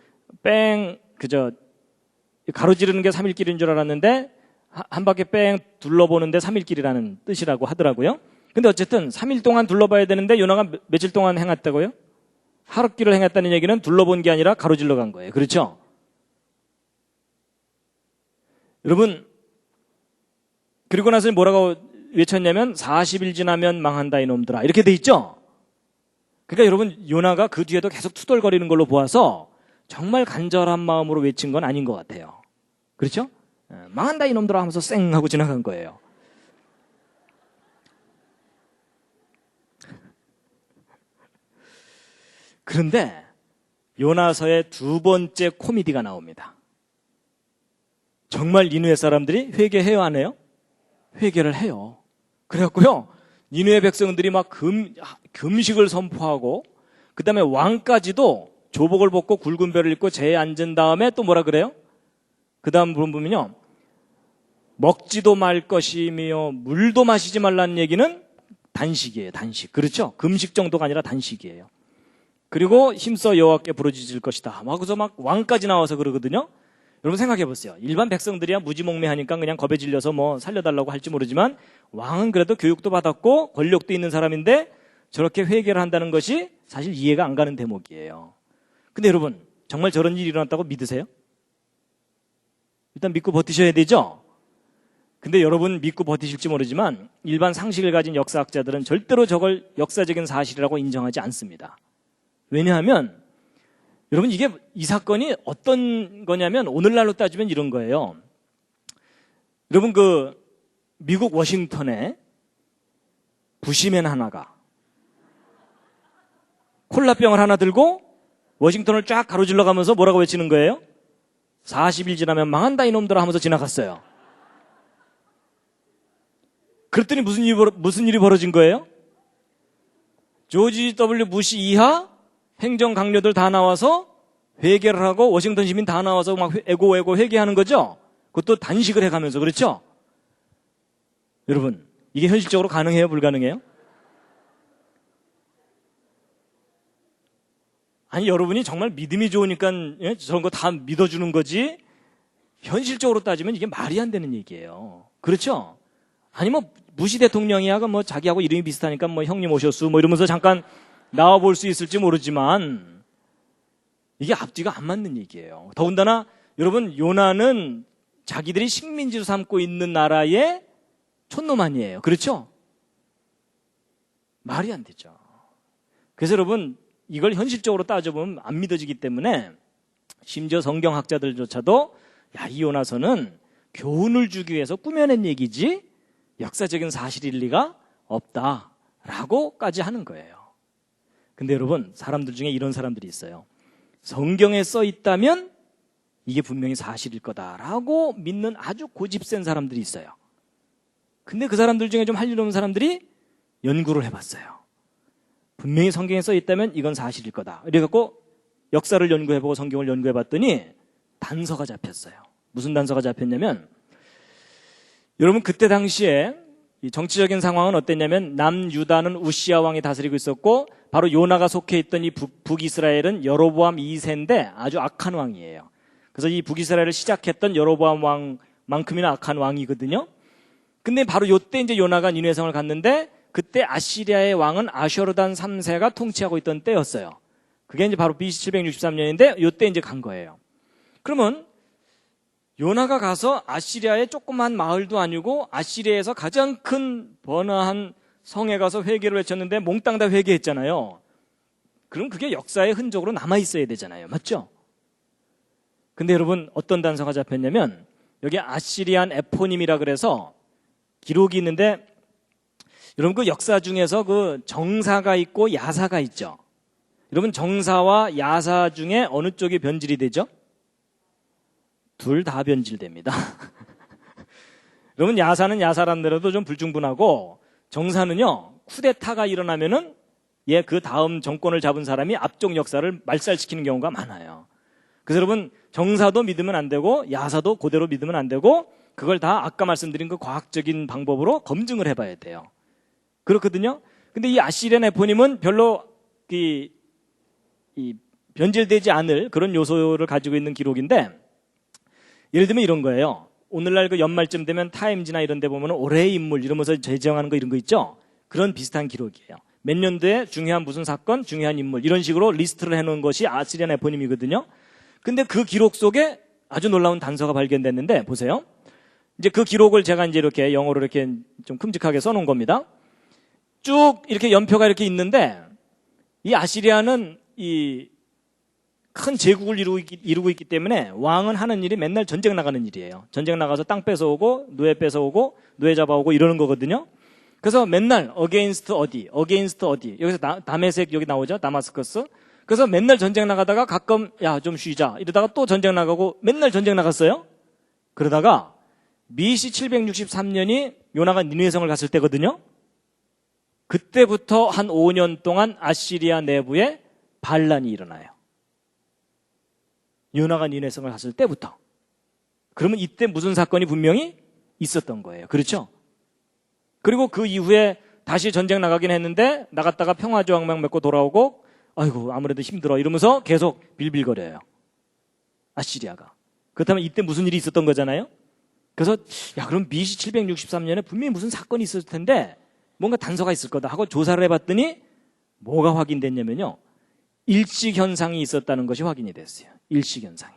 가로지르는 게 3일 길인 줄 알았는데 한 바퀴 뺑 둘러보는데 3일 길이라는 뜻이라고 하더라고요. 근데 어쨌든 3일 동안 둘러봐야 되는데 요나가 며칠 동안 행했다고요? 하룻길을 행했다는 얘기는 둘러본 게 아니라 가로질러 간 거예요. 그렇죠? 여러분 그리고 나서 뭐라고 외쳤냐면 40일 지나면 망한다 이놈들아 이렇게 돼 있죠? 그러니까 여러분 요나가 그 뒤에도 계속 투덜거리는 걸로 보아서 정말 간절한 마음으로 외친 건 아닌 것 같아요. 그렇죠? 망한다 이놈들아 하면서 쌩 하고 지나간 거예요. 그런데 요나서의 두 번째 코미디가 나옵니다. 정말 니느웨 사람들이 회개해요, 안 해요? 회개를 해요. 그래갖고요, 니느웨 백성들이 막 금식을 선포하고, 그 다음에 왕까지도 조복을 벗고 굵은 벼를 입고 제에 앉은 다음에 또 뭐라 그래요? 그 다음 보면요, 먹지도 말 것이며 물도 마시지 말라는 얘기는 단식이에요. 단식. 그렇죠? 금식 정도가 아니라 단식이에요. 그리고 힘써 여호와께 부르짖을 것이다. 그래서 막 왕까지 나와서 그러거든요. 여러분 생각해 보세요. 일반 백성들이야 무지몽매하니까 그냥 겁에 질려서 뭐 살려달라고 할지 모르지만, 왕은 그래도 교육도 받았고 권력도 있는 사람인데 저렇게 회개를 한다는 것이 사실 이해가 안 가는 대목이에요. 근데 여러분, 정말 저런 일이 일어났다고 믿으세요? 일단 믿고 버티셔야 되죠? 근데 여러분 믿고 버티실지 모르지만 일반 상식을 가진 역사학자들은 절대로 저걸 역사적인 사실이라고 인정하지 않습니다. 왜냐하면 여러분, 이 사건이 어떤 거냐면 오늘날로 따지면 이런 거예요. 여러분, 미국 워싱턴에 부시맨 하나가 콜라병을 하나 들고 워싱턴을 쫙 가로질러 가면서 뭐라고 외치는 거예요? 40일 지나면 망한다 이놈들아 하면서 지나갔어요. 그랬더니 무슨 일이 벌어진 거예요? 조지 W 부시 이하 행정 강요들 다 나와서 회개를 하고 워싱턴 시민 다 나와서 막 애고 회개하는 거죠. 그것도 단식을 해가면서. 그렇죠? 여러분, 이게 현실적으로 가능해요? 불가능해요? 아니, 여러분이 정말 믿음이 좋으니까 저런 거 다 믿어주는 거지, 현실적으로 따지면 이게 말이 안 되는 얘기예요. 그렇죠? 아니, 부시 대통령이야 뭐 자기하고 이름이 비슷하니까 뭐 형님 오셨수 뭐 이러면서 잠깐 나와볼 수 있을지 모르지만 이게 앞뒤가 안 맞는 얘기예요. 더군다나 여러분, 요나는 자기들이 식민지로 삼고 있는 나라의 촌놈 아니에요. 그렇죠? 말이 안 되죠. 그래서 여러분, 이걸 현실적으로 따져보면 안 믿어지기 때문에 심지어 성경학자들조차도 이 요나서는 교훈을 주기 위해서 꾸며낸 얘기지 역사적인 사실일 리가 없다라고까지 하는 거예요. 근데 여러분, 사람들 중에 이런 사람들이 있어요. 성경에 써 있다면 이게 분명히 사실일 거다라고 믿는 아주 고집센 사람들이 있어요. 근데 그 사람들 중에 좀 할 일 없는 사람들이 연구를 해봤어요. 분명히 성경에 써 있다면 이건 사실일 거다. 이래갖고 역사를 연구해보고 성경을 연구해봤더니 단서가 잡혔어요. 무슨 단서가 잡혔냐면, 여러분, 그때 당시에 이 정치적인 상황은 어땠냐면 남유다는 우시야 왕이 다스리고 있었고 바로 요나가 속해 있던 이 북이스라엘은 여로보암 2세인데 아주 악한 왕이에요. 그래서 이 북이스라엘을 시작했던 여로보암 왕만큼이나 악한 왕이거든요. 근데 바로 요때 이제 요나가 니느웨 성을 갔는데 그때 아시리아의 왕은 아쇼르단 3세가 통치하고 있던 때였어요. 그게 이제 바로 BC 763년인데 요때 이제 간 거예요. 그러면 요나가 가서 아시리아의 조그만 마을도 아니고 아시리아에서 가장 큰 번화한 성에 가서 회개를 외쳤는데 몽땅 다 회개했잖아요. 그럼 그게 역사의 흔적으로 남아있어야 되잖아요. 맞죠? 근데 여러분, 어떤 단서가 잡혔냐면 여기 아시리안 에포님이라 그래서 기록이 있는데, 여러분 그 역사 중에서 그 정사가 있고 야사가 있죠. 여러분, 정사와 야사 중에 어느 쪽이 변질이 되죠? 둘 다 변질됩니다. 여러분, 야사는 야사란 대로도 좀 불충분하고, 정사는요, 쿠데타가 일어나면은 그 다음 정권을 잡은 사람이 앞쪽 역사를 말살시키는 경우가 많아요. 그래서 여러분, 정사도 믿으면 안 되고 야사도 그대로 믿으면 안 되고, 그걸 다 아까 말씀드린 그 과학적인 방법으로 검증을 해봐야 돼요. 그렇거든요. 근데 이 아시리안 에포님은 별로 이 변질되지 않을 그런 요소를 가지고 있는 기록인데, 예를 들면 이런 거예요. 오늘날 그 연말쯤 되면 타임지나 이런 데 보면 올해의 인물 이러면서 제정하는 거 이런 거 있죠? 그런 비슷한 기록이에요. 몇 년도에 중요한 무슨 사건, 중요한 인물 이런 식으로 리스트를 해놓은 것이 아시리안 에포님이거든요. 근데 그 기록 속에 아주 놀라운 단서가 발견됐는데, 보세요. 이제 그 기록을 제가 이제 이렇게 영어로 이렇게 좀 큼직하게 써놓은 겁니다. 쭉 이렇게 연표가 이렇게 있는데, 이 아시리아는 이 큰 제국을 이루고 있기 때문에 왕은 하는 일이 맨날 전쟁 나가는 일이에요. 전쟁 나가서 땅 뺏어오고 노예 뺏어오고 노예 잡아오고 이러는 거거든요. 그래서 맨날 against 어디 여기서 다메섹 여기 나오죠. 다마스커스. 그래서 맨날 전쟁 나가다가 가끔 야, 좀 쉬자 이러다가 또 전쟁 나가고 맨날 전쟁 나갔어요. 그러다가 BC 763년이 요나가 니느웨성을 갔을 때거든요. 그때부터 한 5년 동안 아시리아 내부에 반란이 일어나요. 요나가 니느웨성을 갔을 때부터. 그러면 이때 무슨 사건이 분명히 있었던 거예요. 그렇죠? 그리고 그 이후에 다시 전쟁 나가긴 했는데 나갔다가 평화조약만 맺고 돌아오고 아이고 아무래도 힘들어 이러면서 계속 빌빌거려요. 아시리아가. 그렇다면 이때 무슨 일이 있었던 거잖아요. 그래서 야 그럼 BC 763년에 분명히 무슨 사건이 있었을 텐데 뭔가 단서가 있을 거다 하고 조사를 해봤더니 뭐가 확인됐냐면요. 일식현상이 있었다는 것이 확인이 됐어요. 일식현상이.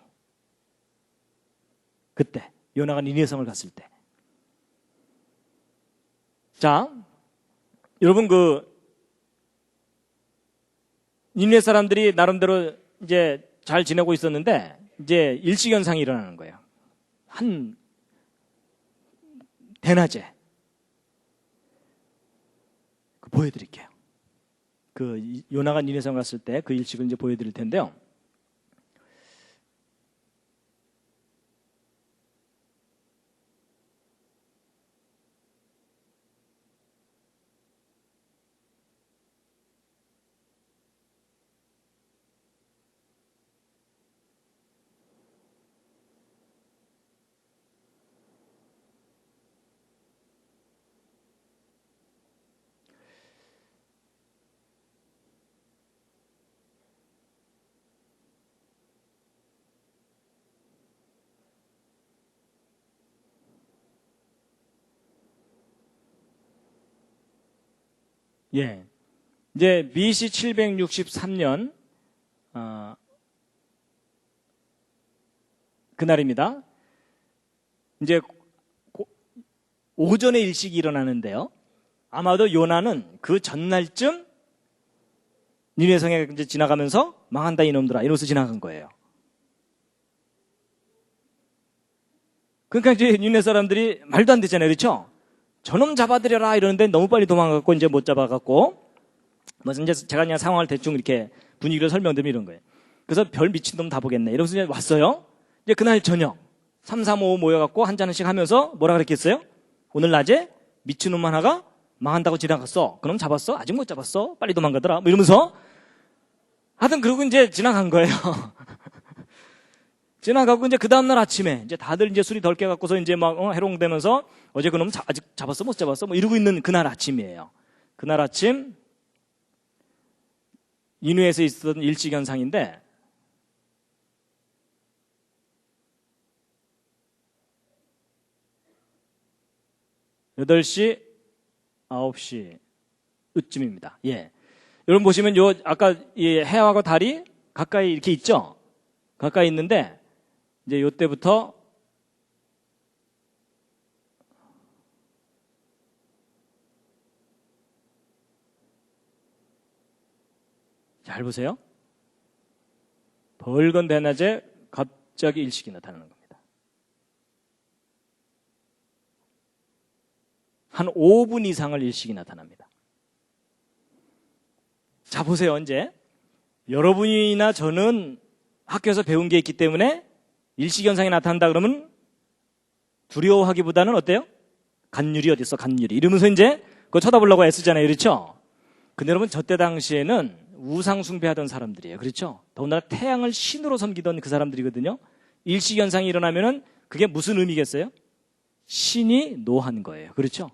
그때 요나가 니느웨성을 갔을 때. 자, 여러분 니느웨 사람들이 나름대로 이제 잘 지내고 있었는데 이제 일식현상이 일어나는 거예요. 한 대낮에 보여드릴게요. 요나가 니느웨성 갔을 때 그 일식을 이제 보여드릴 텐데요. 예. 이제 BC 763년, 그날입니다. 이제 오전에 일식이 일어나는데요. 아마도 요나는 그 전날쯤 니느웨성에 이제 지나가면서 망한다 이놈들아 이러면서 지나간 거예요. 그러니까 이제 니느웨 사람들이 말도 안 되잖아요. 그렇죠? 저놈 잡아들여라 이러는데 너무 빨리 도망갔고 이제 못 잡아갖고 그래서 이제 제가 그냥 상황을 대충 이렇게 분위기를 설명드리면 이런 거예요. 그래서 별 미친놈 다 보겠네 이러면서 이제 왔어요. 이제 그날 저녁 3, 4, 5 모여갖고 한 잔씩 하면서 뭐라 그랬겠어요? 오늘 낮에 미친놈 하나가 망한다고 지나갔어. 그럼 잡았어? 아직 못 잡았어? 빨리 도망가더라. 뭐 이러면서 하여튼 그러고 이제 지나간 거예요. 지나가고 이제 그 다음날 아침에 이제 다들 이제 술이 덜 깨갖고서 이제 막 해롱되면서 어제 그놈 아직 잡았어? 못 잡았어? 뭐 이러고 있는 그날 아침이에요. 그날 아침 니느웨에서 있었던 일식현상인데 여덟 시 9시 쯤입니다. 예. 여러분 보시면 요 아까 이 해하고 달이 가까이 이렇게 있죠? 가까이 있는데 이제 요때부터 잘 보세요. 벌건 대낮에 갑자기 일식이 나타나는 겁니다. 한 5분 이상을 일식이 나타납니다. 자 보세요. 이제 여러분이나 저는 학교에서 배운 게 있기 때문에 일식현상이 나타난다 그러면 두려워하기보다는 어때요? 간율이 어디 있어? 간율이 이러면서 이제 그거 쳐다보려고 애쓰잖아요. 그렇죠? 근데 여러분 저 때 당시에는 우상 숭배하던 사람들이에요. 그렇죠? 더군다나 태양을 신으로 섬기던 그 사람들이거든요. 일식현상이 일어나면은 그게 무슨 의미겠어요? 신이 노한 거예요. 그렇죠?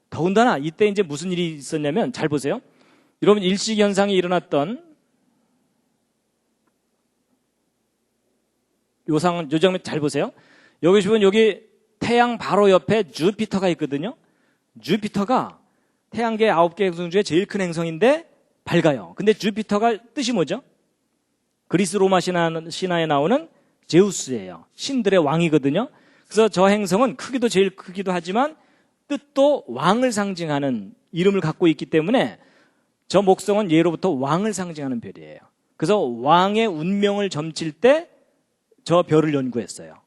더군다나 이때 이제 무슨 일이 있었냐면 잘 보세요. 여러분 일식현상이 일어났던 요 장면 잘 보세요. 여기 보면 여기 태양 바로 옆에 주피터가 있거든요. 주피터가 태양계 9개 행성 중에 제일 큰 행성인데 밝아요. 근데 주피터가 뜻이 뭐죠? 그리스 로마 신화에 나오는 제우스예요. 신들의 왕이거든요. 그래서 저 행성은 크기도 제일 크기도 하지만 뜻도 왕을 상징하는 이름을 갖고 있기 때문에 저 목성은 예로부터 왕을 상징하는 별이에요. 그래서 왕의 운명을 점칠 때 저 별을 연구했어요.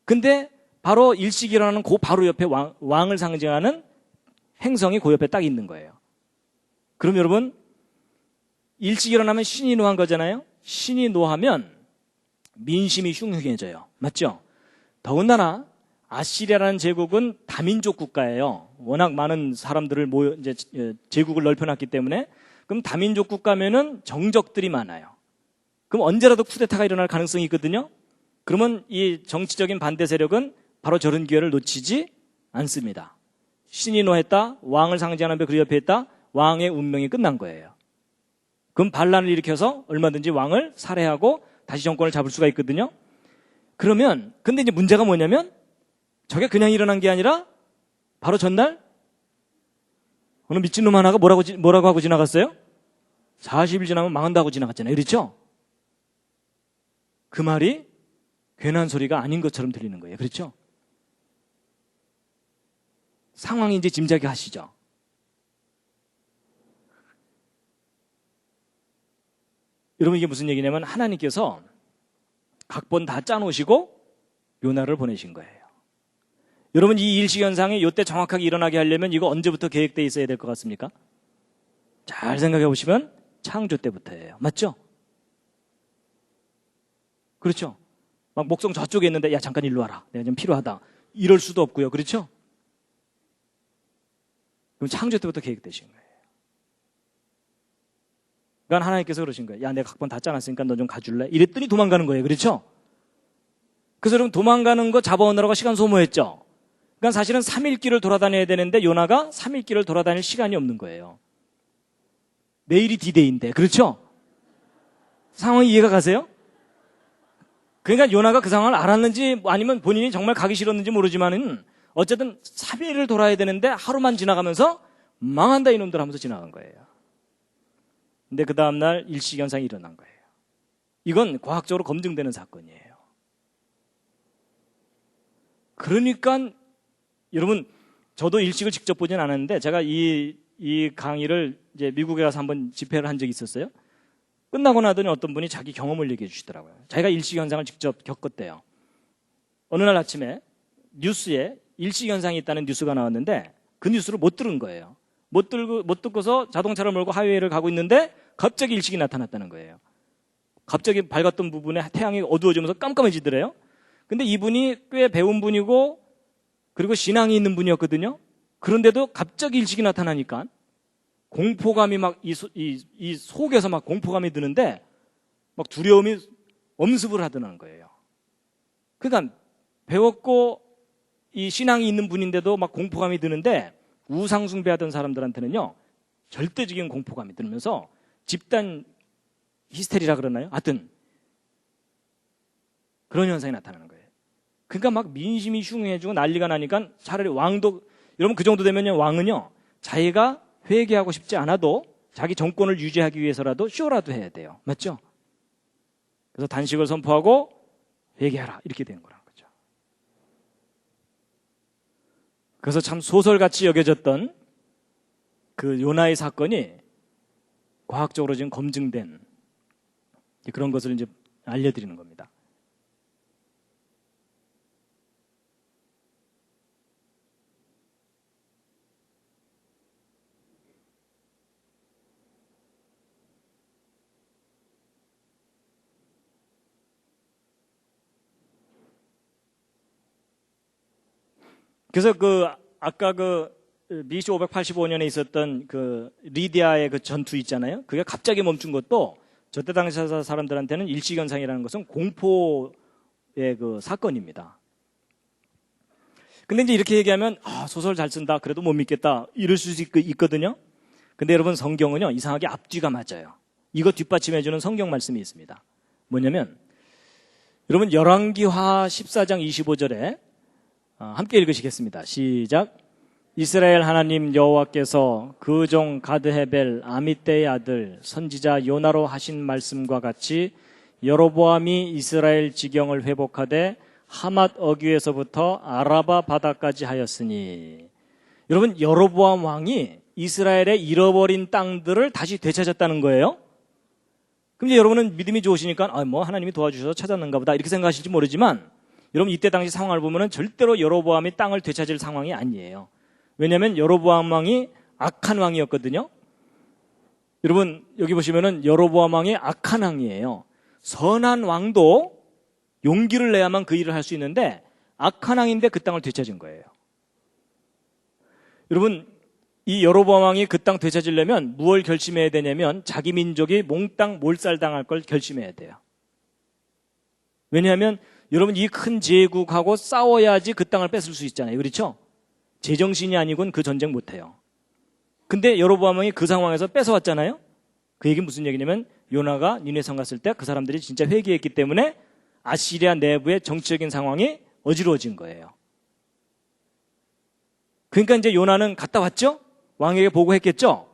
근데 바로 일식이 일어나는 그 바로 옆에 왕을 상징하는 행성이 그 옆에 딱 있는 거예요. 그럼 여러분 일찍 일어나면 신이 노한 거잖아요. 신이 노하면 민심이 흉흉해져요. 맞죠? 더군다나 아시리아라는 제국은 다민족 국가예요. 워낙 많은 사람들을 이제 제국을 넓혀놨기 때문에. 그럼 다민족 국가면은 정적들이 많아요. 그럼 언제라도 쿠데타가 일어날 가능성이 있거든요. 그러면 이 정치적인 반대 세력은 바로 저런 기회를 놓치지 않습니다. 신이 노했다, 왕을 상징하는 벽 그 옆에 있다, 왕의 운명이 끝난 거예요. 그럼 반란을 일으켜서 얼마든지 왕을 살해하고 다시 정권을 잡을 수가 있거든요. 그러면 근데 이제 문제가 뭐냐면 저게 그냥 일어난 게 아니라 바로 전날 어느 미친놈 하나가 뭐라고 하고 지나갔어요? 40일 지나면 망한다고 지나갔잖아요. 그렇죠? 그 말이 괜한 소리가 아닌 것처럼 들리는 거예요. 그렇죠? 상황이 이제 짐작이 하시죠? 여러분 이게 무슨 얘기냐면 하나님께서 각본 다 짜놓으시고 요나를 보내신 거예요. 여러분 이 일시현상이 이때 정확하게 일어나게 하려면 이거 언제부터 계획되어 있어야 될 것 같습니까? 잘 생각해 보시면 창조 때부터예요. 맞죠? 그렇죠? 막 목성 저쪽에 있는데 야 잠깐 일로 와라. 내가 좀 필요하다. 이럴 수도 없고요. 그렇죠? 그럼 창조 때부터 계획되신 거예요. 그러니까 하나님께서 그러신 거예요. 야 내가 각본 다 짜놨으니까 너 좀 가줄래? 이랬더니 도망가는 거예요. 그렇죠? 그래서 여러분 도망가는 거 잡아오느라고 시간 소모했죠? 그러니까 사실은 3일 길을 돌아다녀야 되는데 요나가 3일 길을 돌아다닐 시간이 없는 거예요. 내일이 D-Day인데. 그렇죠? 상황이 이해가 가세요? 그러니까 요나가 그 상황을 알았는지 아니면 본인이 정말 가기 싫었는지 모르지만은 어쨌든 3일을 돌아야 되는데 하루만 지나가면서 망한다 이놈들 하면서 지나간 거예요. 근데 그 다음날 일시현상이 일어난 거예요. 이건 과학적으로 검증되는 사건이에요. 그러니까 여러분 저도 일식을 직접 보진 않았는데 제가 이 강의를 이제 미국에 가서 한번 집회를 한 적이 있었어요. 끝나고 나더니 어떤 분이 자기 경험을 얘기해 주시더라고요. 자기가 일식현상을 직접 겪었대요. 어느 날 아침에 뉴스에 일식현상이 있다는 뉴스가 나왔는데 그 뉴스를 못 들은 거예요. 못 듣고서 자동차를 몰고 하이웨이를 가고 있는데 갑자기 일식이 나타났다는 거예요. 갑자기 밝았던 부분에 태양이 어두워지면서 깜깜해지더래요. 근데 이분이 꽤 배운 분이고 그리고 신앙이 있는 분이었거든요. 그런데도 갑자기 일식이 나타나니까 공포감이 막 이 속에서 막 공포감이 드는데 막 두려움이 엄습을 하더라는 거예요. 그러니까 배웠고 이 신앙이 있는 분인데도 막 공포감이 드는데 우상 숭배하던 사람들한테는요 절대적인 공포감이 들면서 집단 히스테리라 그러나요? 하여튼 그런 현상이 나타나는 거예요. 그러니까 막 민심이 흉해지고 난리가 나니까 차라리 왕도 여러분 그 정도 되면요 왕은요 자기가 회개하고 싶지 않아도 자기 정권을 유지하기 위해서라도 쇼라도 해야 돼요. 맞죠? 그래서 단식을 선포하고 회개하라 이렇게 되는 거란 거죠. 그래서 참 소설같이 여겨졌던 그 요나의 사건이 과학적으로 지금 검증된 그런 것을 이제 알려드리는 겁니다. 그래서 아까 BC 585년에 있었던 그 리디아의 그 전투 있잖아요. 그게 갑자기 멈춘 것도 저때 당시 사람들한테는 일시현상이라는 것은 공포의 그 사건입니다. 근데 이제 이렇게 얘기하면 소설 잘 쓴다. 그래도 못 믿겠다. 이럴 수 있거든요. 근데 여러분 성경은요 이상하게 앞뒤가 맞아요. 이거 뒷받침해주는 성경 말씀이 있습니다. 뭐냐면 여러분 열왕기하 14장 25절에 함께 읽으시겠습니다. 시작. 이스라엘 하나님 여호와께서 그 종 가드헤벨 아미떼의 아들 선지자 요나로 하신 말씀과 같이 여로보암이 이스라엘 지경을 회복하되 하맛 어귀에서부터 아라바 바다까지 하였으니. 여러분 여로보암 왕이 이스라엘의 잃어버린 땅들을 다시 되찾았다는 거예요. 그럼 이제 여러분은 믿음이 좋으시니까 하나님이 도와주셔서 찾았는가 보다 이렇게 생각하실지 모르지만 여러분 이때 당시 상황을 보면은 절대로 여로보암이 땅을 되찾을 상황이 아니에요. 왜냐하면 여로보암 왕이 악한 왕이었거든요. 여러분 여기 보시면은 여로보암 왕이 악한 왕이에요. 선한 왕도 용기를 내야만 그 일을 할 수 있는데 악한 왕인데 그 땅을 되찾은 거예요. 여러분 이 여로보암 왕이 그 땅 되찾으려면 무엇을 결심해야 되냐면 자기 민족이 몽땅 몰살당할 걸 결심해야 돼요. 왜냐하면 여러분 이 큰 제국하고 싸워야지 그 땅을 뺏을 수 있잖아요. 그렇죠? 제정신이 아니곤 그 전쟁 못해요. 근데 여로보암 왕이 그 상황에서 뺏어왔잖아요. 그 얘기는 무슨 얘기냐면 요나가 니느웨성 갔을 때 그 사람들이 진짜 회개했기 때문에 아시리아 내부의 정치적인 상황이 어지러워진 거예요. 그러니까 이제 요나는 갔다 왔죠? 왕에게 보고했겠죠?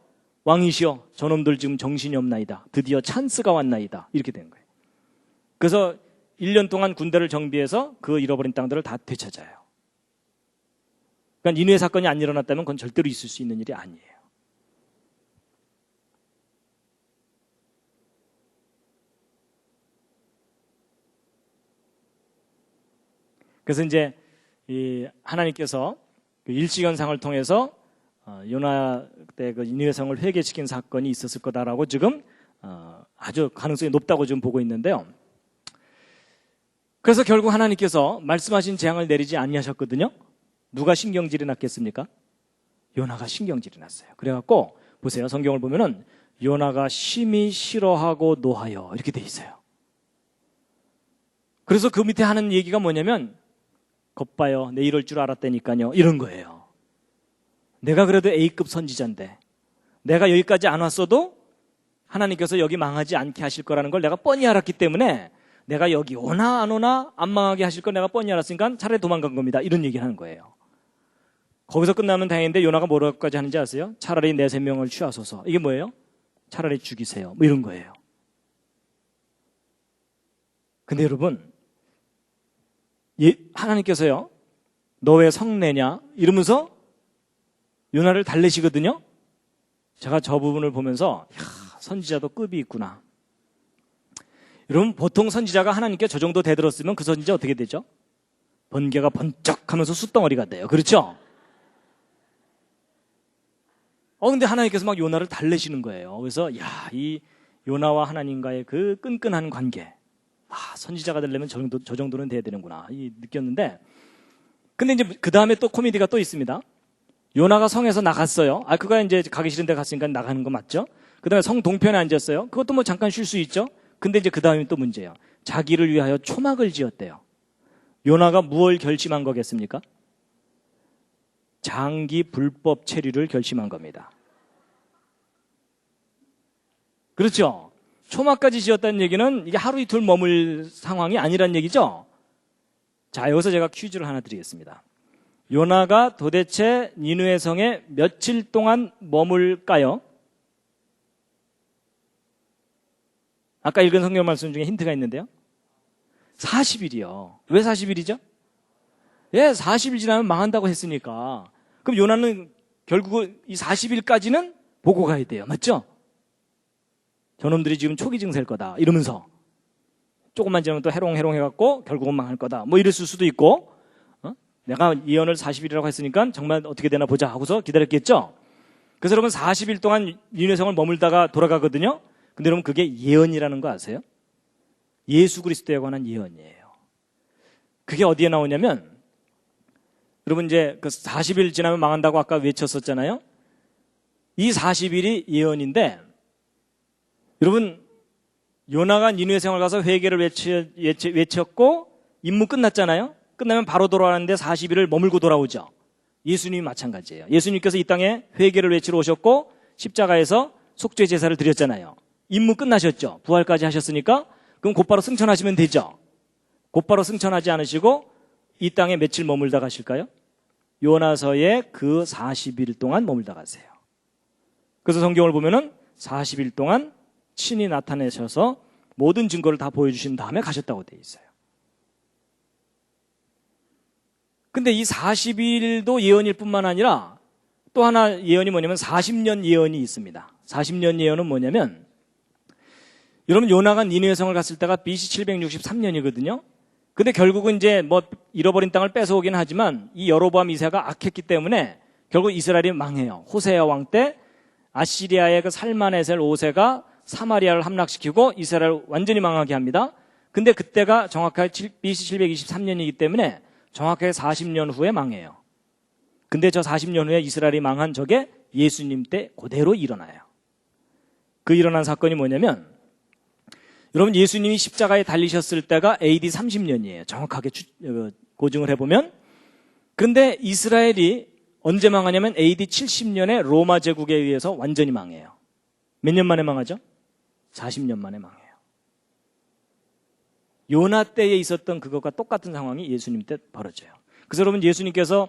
왕이시여 저놈들 지금 정신이 없나이다. 드디어 찬스가 왔나이다. 이렇게 된 거예요. 그래서 1년 동안 군대를 정비해서 그 잃어버린 땅들을 다 되찾아요. 그러니까 니느웨 사건이 안 일어났다면 그건 절대로 있을 수 있는 일이 아니에요. 그래서 이제 하나님께서 그 일시현상을 통해서 요나 때 그 니느웨 성을 회개시킨 사건이 있었을 거다라고 지금 아주 가능성이 높다고 지금 보고 있는데요. 그래서 결국 하나님께서 말씀하신 재앙을 내리지 아니하셨거든요. 누가 신경질이 났겠습니까? 요나가 신경질이 났어요. 그래갖고 보세요. 성경을 보면은 요나가 심히 싫어하고 노하여 이렇게 돼 있어요. 그래서 그 밑에 하는 얘기가 뭐냐면 겉봐요. 내 이럴 줄 알았다니까요. 이런 거예요. 내가 그래도 A급 선지자인데 내가 여기까지 안 왔어도 하나님께서 여기 망하지 않게 하실 거라는 걸 내가 뻔히 알았기 때문에 내가 여기 오나 안 오나 안 망하게 하실 걸 내가 뻔히 알았으니까 차라리 도망간 겁니다. 이런 얘기를 하는 거예요. 거기서 끝나면 다행인데 요나가 뭐라고까지 하는지 아세요? 차라리 내 생명을 취하소서. 이게 뭐예요? 차라리 죽이세요. 뭐 이런 거예요. 근데 여러분 하나님께서요 너 왜 성내냐? 이러면서 요나를 달래시거든요. 제가 저 부분을 보면서 선지자도 급이 있구나. 여러분 보통 선지자가 하나님께 저 정도 대들었으면 그 선지자 어떻게 되죠? 번개가 번쩍하면서 숯덩어리가 돼요. 그렇죠? 근데 하나님께서 막 요나를 달래시는 거예요. 그래서 이 요나와 하나님과의 그 끈끈한 관계, 선지자가 되려면 저 정도는 돼야 되는구나 느꼈는데, 근데 이제 그 다음에 또 코미디가 또 있습니다. 요나가 성에서 나갔어요. 그가 이제 가기 싫은 데 갔으니까 나가는 거 맞죠? 그 다음에 성 동편에 앉았어요. 그것도 뭐 잠깐 쉴 수 있죠? 근데 이제 그 다음에 또 문제예요. 자기를 위하여 초막을 지었대요. 요나가 무엇을 결심한 거겠습니까? 장기 불법 체류를 결심한 겁니다. 그렇죠? 초막까지 지었다는 얘기는 이게 하루 이틀 머물 상황이 아니란 얘기죠? 자, 여기서 제가 퀴즈를 하나 드리겠습니다. 요나가 도대체 니느웨 성에 며칠 동안 머물까요? 아까 읽은 성경 말씀 중에 힌트가 있는데요. 40일이요. 왜 40일이죠? 40일 지나면 망한다고 했으니까. 그럼 요나는 결국 이 40일까지는 보고 가야 돼요. 맞죠? 저놈들이 지금 초기 증세일 거다. 이러면서. 조금만 지나면 또 해롱해롱 해갖고 결국은 망할 거다. 뭐 이랬을 수도 있고, 내가 예언을 40일이라고 했으니까 정말 어떻게 되나 보자 하고서 기다렸겠죠? 그래서 여러분 40일 동안 니느웨 성을 머물다가 돌아가거든요? 근데 여러분 그게 예언이라는 거 아세요? 예수 그리스도에 관한 예언이에요. 그게 어디에 나오냐면, 여러분 이제 그 40일 지나면 망한다고 아까 외쳤었잖아요? 이 40일이 예언인데, 여러분 요나가 니느웨 성을 가서 회개를 외쳤고 임무 끝났잖아요? 끝나면 바로 돌아가는데 40일을 머물고 돌아오죠. 예수님이 마찬가지예요. 예수님께서 이 땅에 회개를 외치러 오셨고 십자가에서 속죄 제사를 드렸잖아요. 임무 끝나셨죠. 부활까지 하셨으니까 그럼 곧바로 승천하시면 되죠. 곧바로 승천하지 않으시고 이 땅에 며칠 머물다 가실까요? 요나서에 그 40일 동안 머물다 가세요. 그래서 성경을 보면은 40일 동안 친히 나타내셔서 모든 증거를 다 보여주신 다음에 가셨다고 되어 있어요. 근데 이 40일도 예언일 뿐만 아니라 또 하나 예언이 뭐냐면 40년 예언이 있습니다. 40년 예언은 뭐냐면, 여러분 요나가 니느웨 성을 갔을 때가 BC 763년이거든요. 근데 결국은 이제 뭐 잃어버린 땅을 뺏어오긴 하지만 이 여로보암 2세가 악했기 때문에 결국 이스라엘이 망해요. 호세아 왕 때 아시리아의 그 살마네셀 5세가 사마리아를 함락시키고 이스라엘을 완전히 망하게 합니다. 근데 그때가 정확하게 BC 723년이기 때문에 정확하게 40년 후에 망해요. 근데 저 40년 후에 이스라엘이 망한 저게 예수님 때 그대로 일어나요. 그 일어난 사건이 뭐냐면, 여러분 예수님이 십자가에 달리셨을 때가 AD 30년이에요. 정확하게 고증을 해보면. 그런데 이스라엘이 언제 망하냐면 AD 70년에 로마 제국에 의해서 완전히 망해요. 몇 년 만에 망하죠? 40년 만에 망해요. 요나 때에 있었던 그것과 똑같은 상황이 예수님 때 벌어져요. 그래서 여러분 예수님께서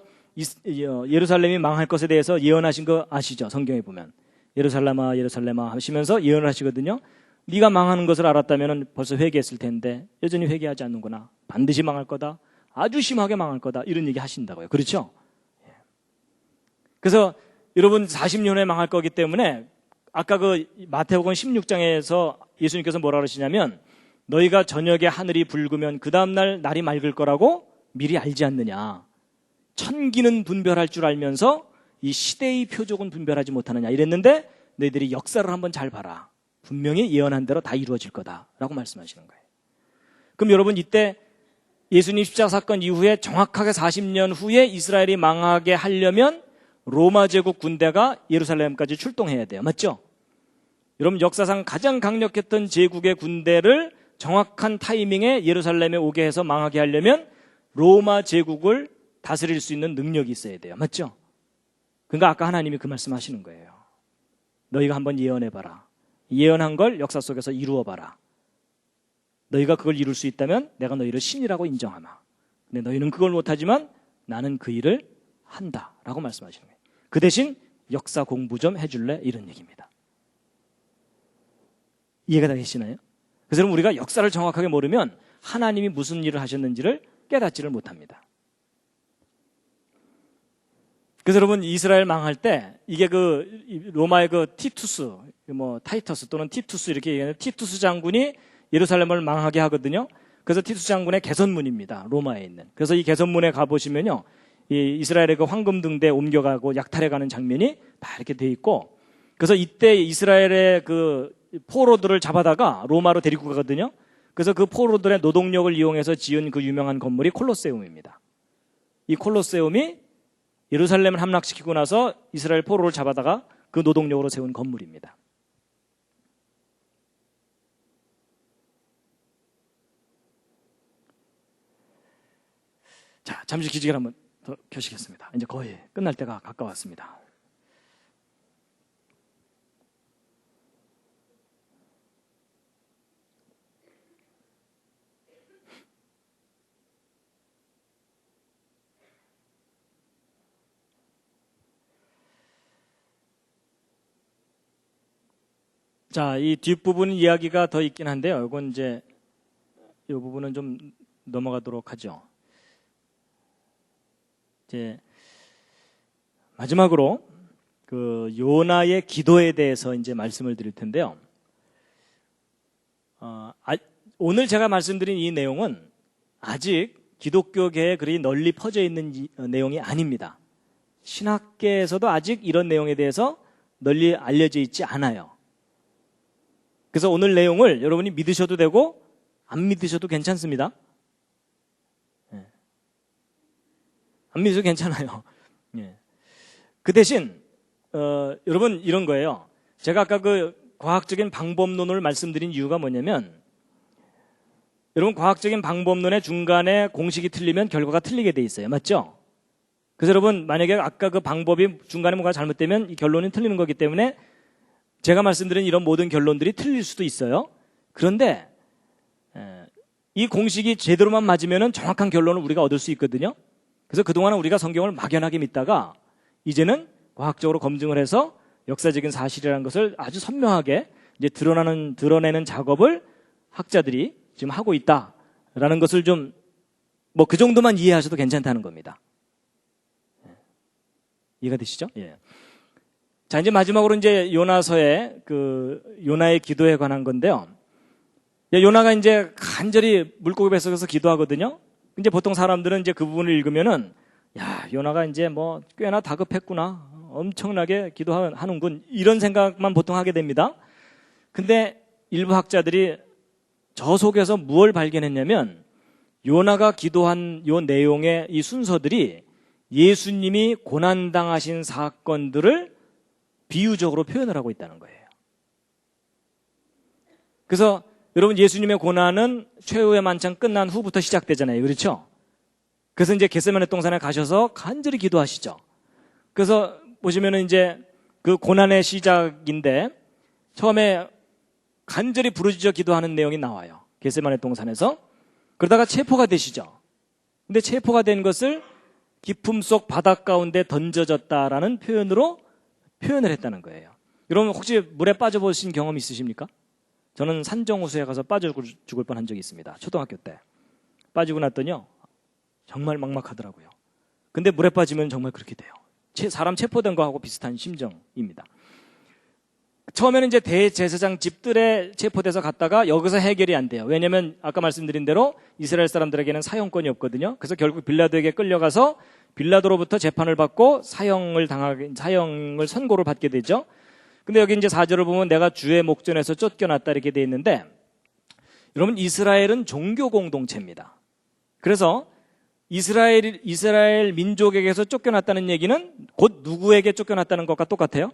예루살렘이 망할 것에 대해서 예언하신 거 아시죠? 성경에 보면 예루살렘아 예루살렘아 하시면서 예언을 하시거든요. 네가 망하는 것을 알았다면 벌써 회개했을 텐데 여전히 회개하지 않는구나. 반드시 망할 거다. 아주 심하게 망할 거다. 이런 얘기 하신다고요. 그렇죠? 그래서 여러분 40년 후에 망할 거기 때문에 아까 그 마태복음 16장에서 예수님께서 뭐라 그러시냐면 너희가 저녁에 하늘이 붉으면 그 다음날 날이 맑을 거라고 미리 알지 않느냐. 천기는 분별할 줄 알면서 이 시대의 표적은 분별하지 못하느냐 이랬는데 너희들이 역사를 한번 잘 봐라. 분명히 예언한 대로 다 이루어질 거다라고 말씀하시는 거예요. 그럼 여러분 이때 예수님 십자가 사건 이후에 정확하게 40년 후에 이스라엘이 망하게 하려면 로마 제국 군대가 예루살렘까지 출동해야 돼요. 맞죠? 여러분 역사상 가장 강력했던 제국의 군대를 정확한 타이밍에 예루살렘에 오게 해서 망하게 하려면 로마 제국을 다스릴 수 있는 능력이 있어야 돼요. 맞죠? 그러니까 아까 하나님이 그 말씀하시는 거예요. 너희가 한번 예언해봐라. 예언한 걸 역사 속에서 이루어봐라. 너희가 그걸 이룰 수 있다면 내가 너희를 신이라고 인정하마. 근데 너희는 그걸 못하지만 나는 그 일을 한다라고 말씀하시는 거예요. 그 대신 역사 공부 좀 해줄래? 이런 얘기입니다. 이해가 다 되시나요? 그래서 우리가 역사를 정확하게 모르면 하나님이 무슨 일을 하셨는지를 깨닫지를 못합니다. 그래서 여러분 이스라엘 망할 때 이게 그 로마의 그 티투스, 뭐 타이터스 또는 티투스 이렇게 얘기하는 티투스 장군이 예루살렘을 망하게 하거든요. 그래서 티투스 장군의 개선문입니다. 로마에 있는. 그래서 이 개선문에 가보시면요. 이 이스라엘의 그 황금 등대 옮겨가고 약탈해가는 장면이 다 이렇게 돼 있고, 그래서 이때 이스라엘의 그 포로들을 잡아다가 로마로 데리고 가거든요. 그래서 그 포로들의 노동력을 이용해서 지은 그 유명한 건물이 콜로세움입니다. 이 콜로세움이 예루살렘을 함락시키고 나서 이스라엘 포로를 잡아다가 그 노동력으로 세운 건물입니다. 자, 잠시 기지개를 한번 더 켜시겠습니다. 이제 거의 끝날 때가 가까웠습니다. 자, 이 뒷부분 이야기가 더 있긴 한데요. 이건 이제 이 부분은 좀 넘어가도록 하죠. 이제 마지막으로 그 요나의 기도에 대해서 이제 말씀을 드릴 텐데요. 오늘 제가 말씀드린 이 내용은 아직 기독교계에 그리 널리 퍼져 있는 내용이 아닙니다. 신학계에서도 아직 이런 내용에 대해서 널리 알려져 있지 않아요. 그래서 오늘 내용을 여러분이 믿으셔도 되고 안 믿으셔도 괜찮습니다. 안 믿어도 괜찮아요. 그 대신 여러분 이런 거예요. 제가 아까 그 과학적인 방법론을 말씀드린 이유가 뭐냐면, 여러분 과학적인 방법론의 중간에 공식이 틀리면 결과가 틀리게 돼 있어요. 맞죠? 그래서 여러분 만약에 아까 그 방법이 중간에 뭔가 잘못되면 이 결론이 틀리는 거기 때문에 제가 말씀드린 이런 모든 결론들이 틀릴 수도 있어요. 그런데 이 공식이 제대로만 맞으면 정확한 결론을 우리가 얻을 수 있거든요. 그래서 그동안은 우리가 성경을 막연하게 믿다가 이제는 과학적으로 검증을 해서 역사적인 사실이라는 것을 아주 선명하게 이제 드러내는 작업을 학자들이 지금 하고 있다라는 것을 좀 뭐 그 정도만 이해하셔도 괜찮다는 겁니다. 이해가 되시죠? 예. 자, 이제 마지막으로 이제 요나서의 그 요나의 기도에 관한 건데요. 요나가 이제 간절히 물고기 뱃속에서 기도하거든요. 이제 보통 사람들은 이제 그 부분을 읽으면은 야, 요나가 이제 뭐 꽤나 다급했구나. 엄청나게 기도하는군. 이런 생각만 보통 하게 됩니다. 근데 일부 학자들이 저 속에서 무엇을 발견했냐면 요나가 기도한 요 내용의 이 순서들이 예수님이 고난당하신 사건들을 비유적으로 표현을 하고 있다는 거예요. 그래서 여러분 예수님의 고난은 최후의 만찬 끝난 후부터 시작되잖아요. 그렇죠? 그래서 이제 겟세마네 동산에 가셔서 간절히 기도하시죠. 그래서 보시면은 이제 그 고난의 시작인데 처음에 간절히 부르짖어 기도하는 내용이 나와요. 겟세마네 동산에서. 그러다가 체포가 되시죠. 근데 체포가 된 것을 깊음 속 바닷 가운데 던져졌다라는 표현으로 표현을 했다는 거예요. 여러분 혹시 물에 빠져보신 경험 있으십니까? 저는 산정호수에 가서 빠져 죽을 뻔한 적이 있습니다. 초등학교 때. 빠지고 났더니요. 정말 막막하더라고요. 근데 물에 빠지면 정말 그렇게 돼요. 사람 체포된 거하고 비슷한 심정입니다. 처음에는 이제 대제사장 집들에 체포돼서 갔다가 여기서 해결이 안 돼요. 왜냐하면 아까 말씀드린 대로 이스라엘 사람들에게는 사형권이 없거든요. 그래서 결국 빌라도에게 끌려가서 빌라도로부터 재판을 받고 사형을 선고를 받게 되죠. 근데 여기 이제 4절을 보면 내가 주의 목전에서 쫓겨났다 이렇게 돼 있는데 여러분 이스라엘은 종교 공동체입니다. 그래서 이스라엘 민족에게서 쫓겨났다는 얘기는 곧 누구에게 쫓겨났다는 것과 똑같아요?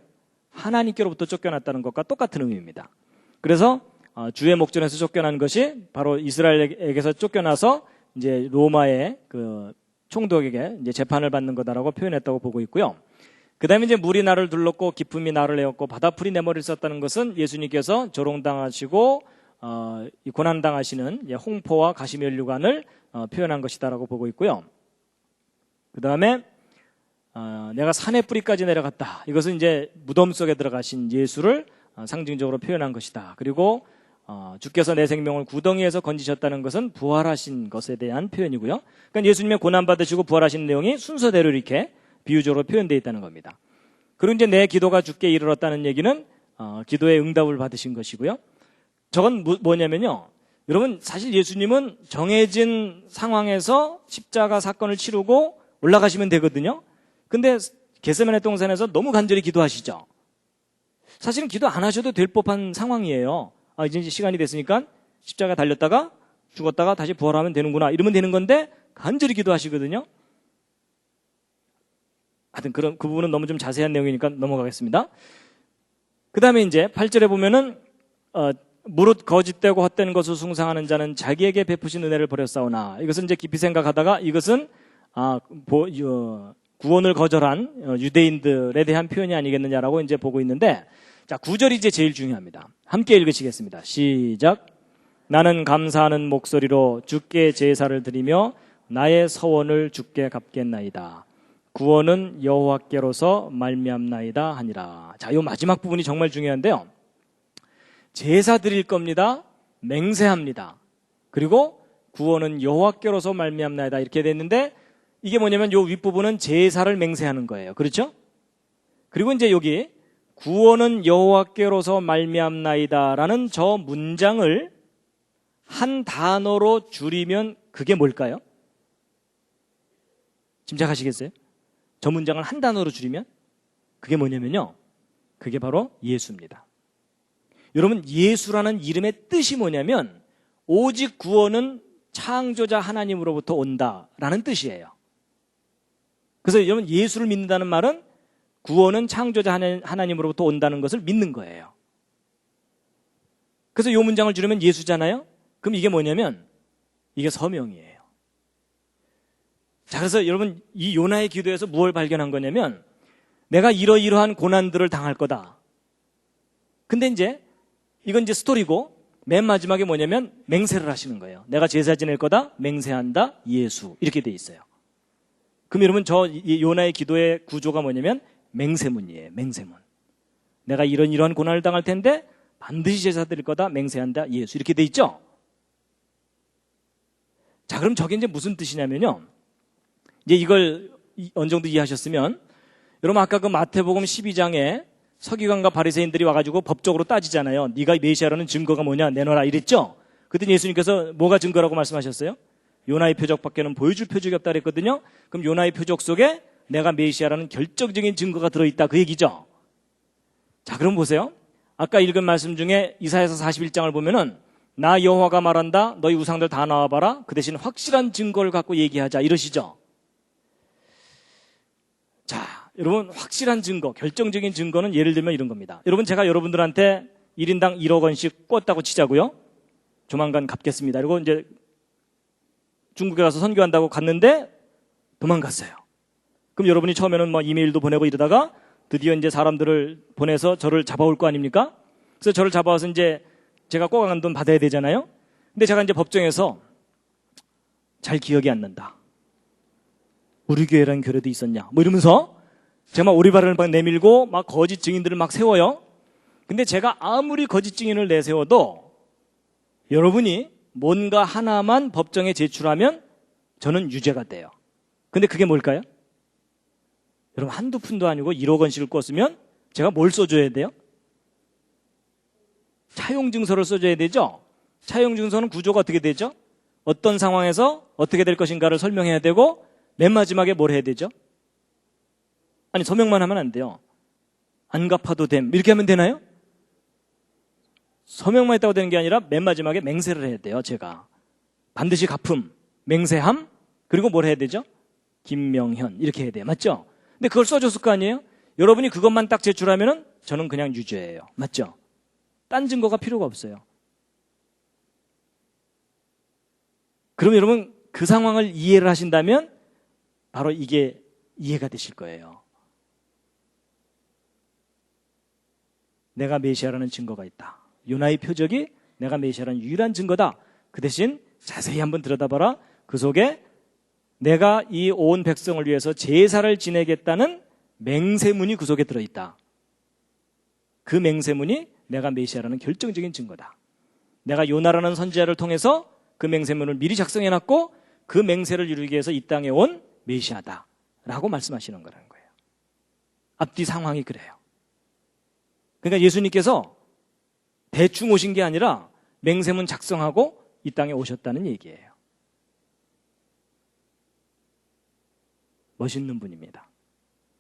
하나님께로부터 쫓겨났다는 것과 똑같은 의미입니다. 그래서 주의 목전에서 쫓겨난 것이 바로 이스라엘에게서 쫓겨나서 이제 로마의 그 총독에게 이제 재판을 받는 거다라고 표현했다고 보고 있고요. 그 다음에 이제 물이 나를 둘렀고 기품이 나를 내었고 바다풀이 내 머리를 썼다는 것은 예수님께서 조롱당하시고 고난당하시는 홍포와 가시면류관을 표현한 것이다라고 보고 있고요. 그 다음에 내가 산의 뿌리까지 내려갔다. 이것은 이제 무덤 속에 들어가신 예수를 상징적으로 표현한 것이다. 그리고 주께서 내 생명을 구덩이에서 건지셨다는 것은 부활하신 것에 대한 표현이고요. 그러니까 예수님의 고난받으시고 부활하신 내용이 순서대로 이렇게 비유적으로 표현되어 있다는 겁니다. 그리고 이제 내 기도가 주께 이르렀다는 얘기는 기도의 응답을 받으신 것이고요. 저건 뭐냐면요. 여러분 사실 예수님은 정해진 상황에서 십자가 사건을 치르고 올라가시면 되거든요. 근데 겟세마네 동산에서 너무 간절히 기도하시죠. 사실은 기도 안 하셔도 될 법한 상황이에요. 이제 시간이 됐으니까 십자가 달렸다가 죽었다가 다시 부활하면 되는구나 이러면 되는 건데 간절히 기도하시거든요. 하여튼 그 부분은 너무 좀 자세한 내용이니까 넘어가겠습니다. 그 다음에 이제 8절에 보면은 무릇 거짓되고 헛된 것을 숭상하는 자는 자기에게 베푸신 은혜를 버렸사오나 이것은 이제 깊이 생각하다가 이것은 구원을 거절한 유대인들에 대한 표현이 아니겠느냐라고 이제 보고 있는데 자 9절이 이제 제일 중요합니다. 함께 읽으시겠습니다. 시작. 나는 감사하는 목소리로 주께 제사를 드리며 나의 서원을 주께 갚겠나이다. 구원은 여호와께로서 말미암나이다 하니라. 자, 이 마지막 부분이 정말 중요한데요. 제사 드릴 겁니다. 맹세합니다. 그리고 구원은 여호와께로서 말미암나이다 이렇게 됐는데 이게 뭐냐면 이 윗부분은 제사를 맹세하는 거예요. 그렇죠? 그리고 이제 여기 구원은 여호와께로서 말미암나이다라는 저 문장을 한 단어로 줄이면 그게 뭘까요? 짐작하시겠어요? 저 문장을 한 단어로 줄이면 그게 뭐냐면요. 그게 바로 예수입니다. 여러분 예수라는 이름의 뜻이 뭐냐면 오직 구원은 창조자 하나님으로부터 온다라는 뜻이에요. 그래서 여러분 예수를 믿는다는 말은 구원은 창조자 하나님으로부터 온다는 것을 믿는 거예요. 그래서 이 문장을 줄이면 예수잖아요. 그럼 이게 뭐냐면 이게 서명이에요. 자, 그래서 여러분 이 요나의 기도에서 무엇을 발견한 거냐면 내가 이러이러한 고난들을 당할 거다. 근데 이건 이제 스토리고 맨 마지막에 뭐냐면 맹세를 하시는 거예요. 내가 제사 지낼 거다, 맹세한다, 예수 이렇게 돼 있어요. 그럼 여러분 저 요나의 기도의 구조가 뭐냐면 맹세문이에요. 맹세문. 내가 이러한 고난을 당할 텐데 반드시 제사 드릴 거다, 맹세한다, 예수 이렇게 돼 있죠. 자, 그럼 저게 이제 무슨 뜻이냐면요. 이제 이걸 어느 정도 이해하셨으면 여러분 아까 그 마태복음 12장에 서기관과 바리새인들이 와가지고 법적으로 따지잖아요. 네가 메시아라는 증거가 뭐냐 내놔라 이랬죠. 그때 예수님께서 뭐가 증거라고 말씀하셨어요? 요나의 표적밖에는 보여줄 표적이 없다 그랬거든요. 그럼 요나의 표적 속에 내가 메시아라는 결정적인 증거가 들어있다 그 얘기죠. 자, 그럼 보세요. 아까 읽은 말씀 중에 이사야서 41장을 보면은 나 여호와가 말한다. 너희 우상들 다 나와봐라. 그 대신 확실한 증거를 갖고 얘기하자 이러시죠. 자, 여러분 확실한 증거, 결정적인 증거는 예를 들면 이런 겁니다. 여러분 제가 여러분들한테 1인당 1억 원씩 꿨다고 치자고요. 조만간 갚겠습니다. 그리고 이제 중국에 가서 선교한다고 갔는데 도망갔어요. 그럼 여러분이 처음에는 뭐 이메일도 보내고 이러다가 드디어 이제 사람들을 보내서 저를 잡아올 거 아닙니까? 그래서 저를 잡아와서 이제 제가 꼬강한 돈 받아야 되잖아요. 근데 제가 이제 법정에서 잘 기억이 안 난다. 우리 교회라는 교회도 있었냐? 뭐 이러면서 제가 막 오리발을 막 내밀고 막 거짓 증인들을 막 세워요. 근데 제가 아무리 거짓 증인을 내세워도 여러분이 뭔가 하나만 법정에 제출하면 저는 유죄가 돼요. 근데 그게 뭘까요? 여러분 한두 푼도 아니고 1억 원씩을 꿨으면 제가 뭘 써줘야 돼요? 차용증서를 써줘야 되죠? 차용증서는 구조가 어떻게 되죠? 어떤 상황에서 어떻게 될 것인가를 설명해야 되고 맨 마지막에 뭘 해야 되죠? 아니 서명만 하면 안 돼요. 안 갚아도 됨 이렇게 하면 되나요? 서명만 했다고 되는 게 아니라 맨 마지막에 맹세를 해야 돼요. 제가 반드시 갚음, 맹세함, 그리고 뭘 해야 되죠? 김명현 이렇게 해야 돼요. 맞죠? 근데 그걸 써줬을 거 아니에요? 여러분이 그것만 딱 제출하면은 저는 그냥 유죄예요. 맞죠? 딴 증거가 필요가 없어요. 그럼 여러분 그 상황을 이해를 하신다면 바로 이게 이해가 되실 거예요. 내가 메시아라는 증거가 있다. 요나의 표적이 내가 메시아라는 유일한 증거다. 그 대신 자세히 한번 들여다봐라. 그 속에 내가 이 온 백성을 위해서 제사를 지내겠다는 맹세문이 그 속에 들어있다. 그 맹세문이 내가 메시아라는 결정적인 증거다. 내가 요나라는 선지자를 통해서 그 맹세문을 미리 작성해놨고 그 맹세를 이루기 위해서 이 땅에 온 메시아다 라고 말씀하시는 거라는 거예요. 앞뒤 상황이 그래요. 그러니까 예수님께서 대충 오신 게 아니라 맹세문 작성하고 이 땅에 오셨다는 얘기예요. 멋있는 분입니다.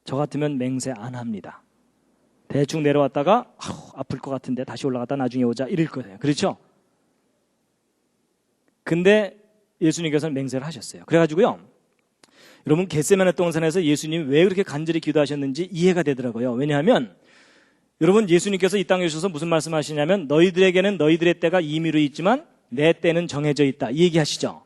저 같으면 맹세 안 합니다. 대충 내려왔다가 아플 것 같은데 다시 올라갔다 나중에 오자 이럴 거예요. 그렇죠? 근데 예수님께서는 맹세를 하셨어요. 그래가지고요, 여러분 겟세마네 동산에서 예수님이 왜 그렇게 간절히 기도하셨는지 이해가 되더라고요. 왜냐하면 여러분 예수님께서 이 땅에 오셔서 무슨 말씀하시냐면 너희들에게는 너희들의 때가 임의로 있지만 내 때는 정해져 있다 이 얘기하시죠.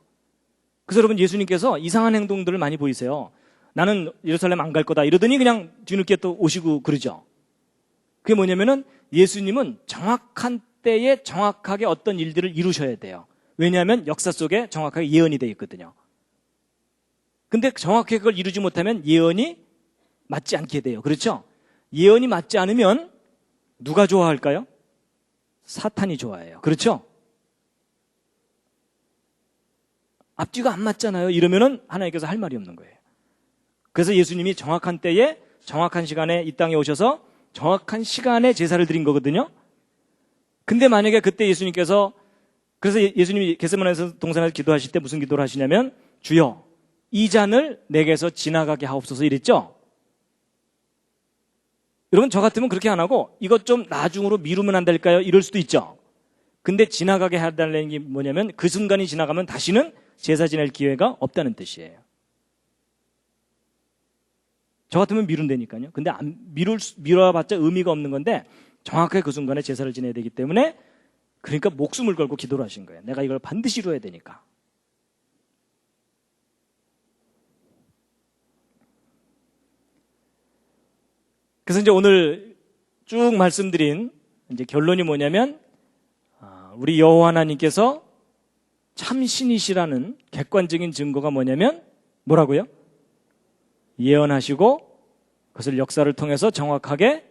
그래서 여러분 예수님께서 이상한 행동들을 많이 보이세요. 나는 예루살렘 안 갈 거다 이러더니 그냥 뒤늦게 또 오시고 그러죠. 그게 뭐냐면은 예수님은 정확한 때에 정확하게 어떤 일들을 이루셔야 돼요. 왜냐하면 역사 속에 정확하게 예언이 되어 있거든요. 근데 정확하게 그걸 이루지 못하면 예언이 맞지 않게 돼요. 그렇죠? 예언이 맞지 않으면 누가 좋아할까요? 사탄이 좋아해요. 그렇죠? 앞뒤가 안 맞잖아요. 이러면은 하나님께서 할 말이 없는 거예요. 그래서 예수님이 정확한 때에 정확한 시간에 이 땅에 오셔서 정확한 시간에 제사를 드린 거거든요. 근데 만약에 그때 예수님께서 그래서 예수님이 겟세마네 동산에서 기도하실 때 무슨 기도를 하시냐면 주여 이 잔을 내게서 지나가게 하옵소서 이랬죠. 여러분 저 같으면 그렇게 안 하고 이것 좀 나중으로 미루면 안 될까요? 이럴 수도 있죠. 근데 지나가게 해달라는 게 뭐냐면 그 순간이 지나가면 다시는 제사 지낼 기회가 없다는 뜻이에요. 저 같으면 미룬다니까요. 근데 미뤄봤자 의미가 없는 건데 정확하게 그 순간에 제사를 지내야 되기 때문에 그러니까 목숨을 걸고 기도를 하신 거예요. 내가 이걸 반드시 이루어야 되니까. 그래서 이제 오늘 쭉 말씀드린 이제 결론이 뭐냐면 우리 여호와 하나님께서 참신이시라는 객관적인 증거가 뭐냐면 뭐라고요? 예언하시고 그것을 역사를 통해서 정확하게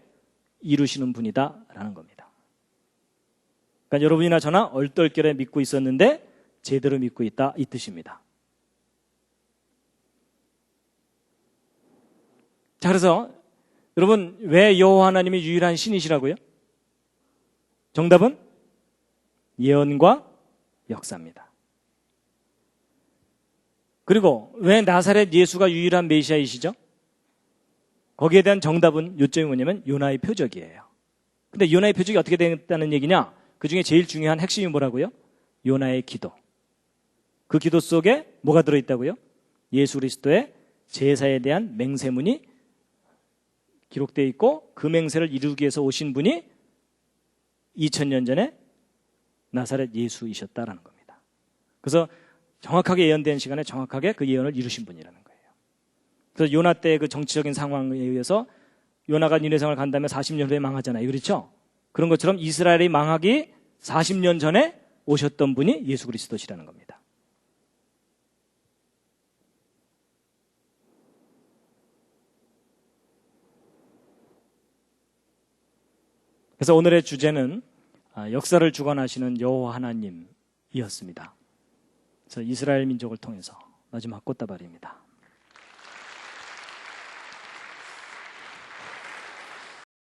이루시는 분이다라는 겁니다. 그러니까 여러분이나 저나 얼떨결에 믿고 있었는데 제대로 믿고 있다 이 뜻입니다. 자, 그래서 여러분 왜 여호와 하나님이 유일한 신이시라고요? 정답은 예언과 역사입니다. 그리고 왜 나사렛 예수가 유일한 메시아이시죠? 거기에 대한 정답은 요점이 뭐냐면 요나의 표적이에요. 근데 요나의 표적이 어떻게 됐다는 얘기냐? 그 중에 제일 중요한 핵심이 뭐라고요? 요나의 기도. 그 기도 속에 뭐가 들어있다고요? 예수 그리스도의 제사에 대한 맹세문이 기록되어 있고 그 맹세를 이루기 위해서 오신 분이 2000년 전에 나사렛 예수이셨다라는 겁니다. 그래서 정확하게 예언된 시간에 정확하게 그 예언을 이루신 분이라는 거예요. 그래서 요나 때의 그 정치적인 상황에 의해서 요나가 니느웨성을 간 다음에 40년 후에 망하잖아요. 그렇죠? 그런 것처럼 이스라엘이 망하기 40년 전에 오셨던 분이 예수 그리스도시라는 겁니다. 그래서 오늘의 주제는 역사를 주관하시는 여호와 하나님이었습니다. 그래서 이스라엘 민족을 통해서 마지막 꽃다발입니다.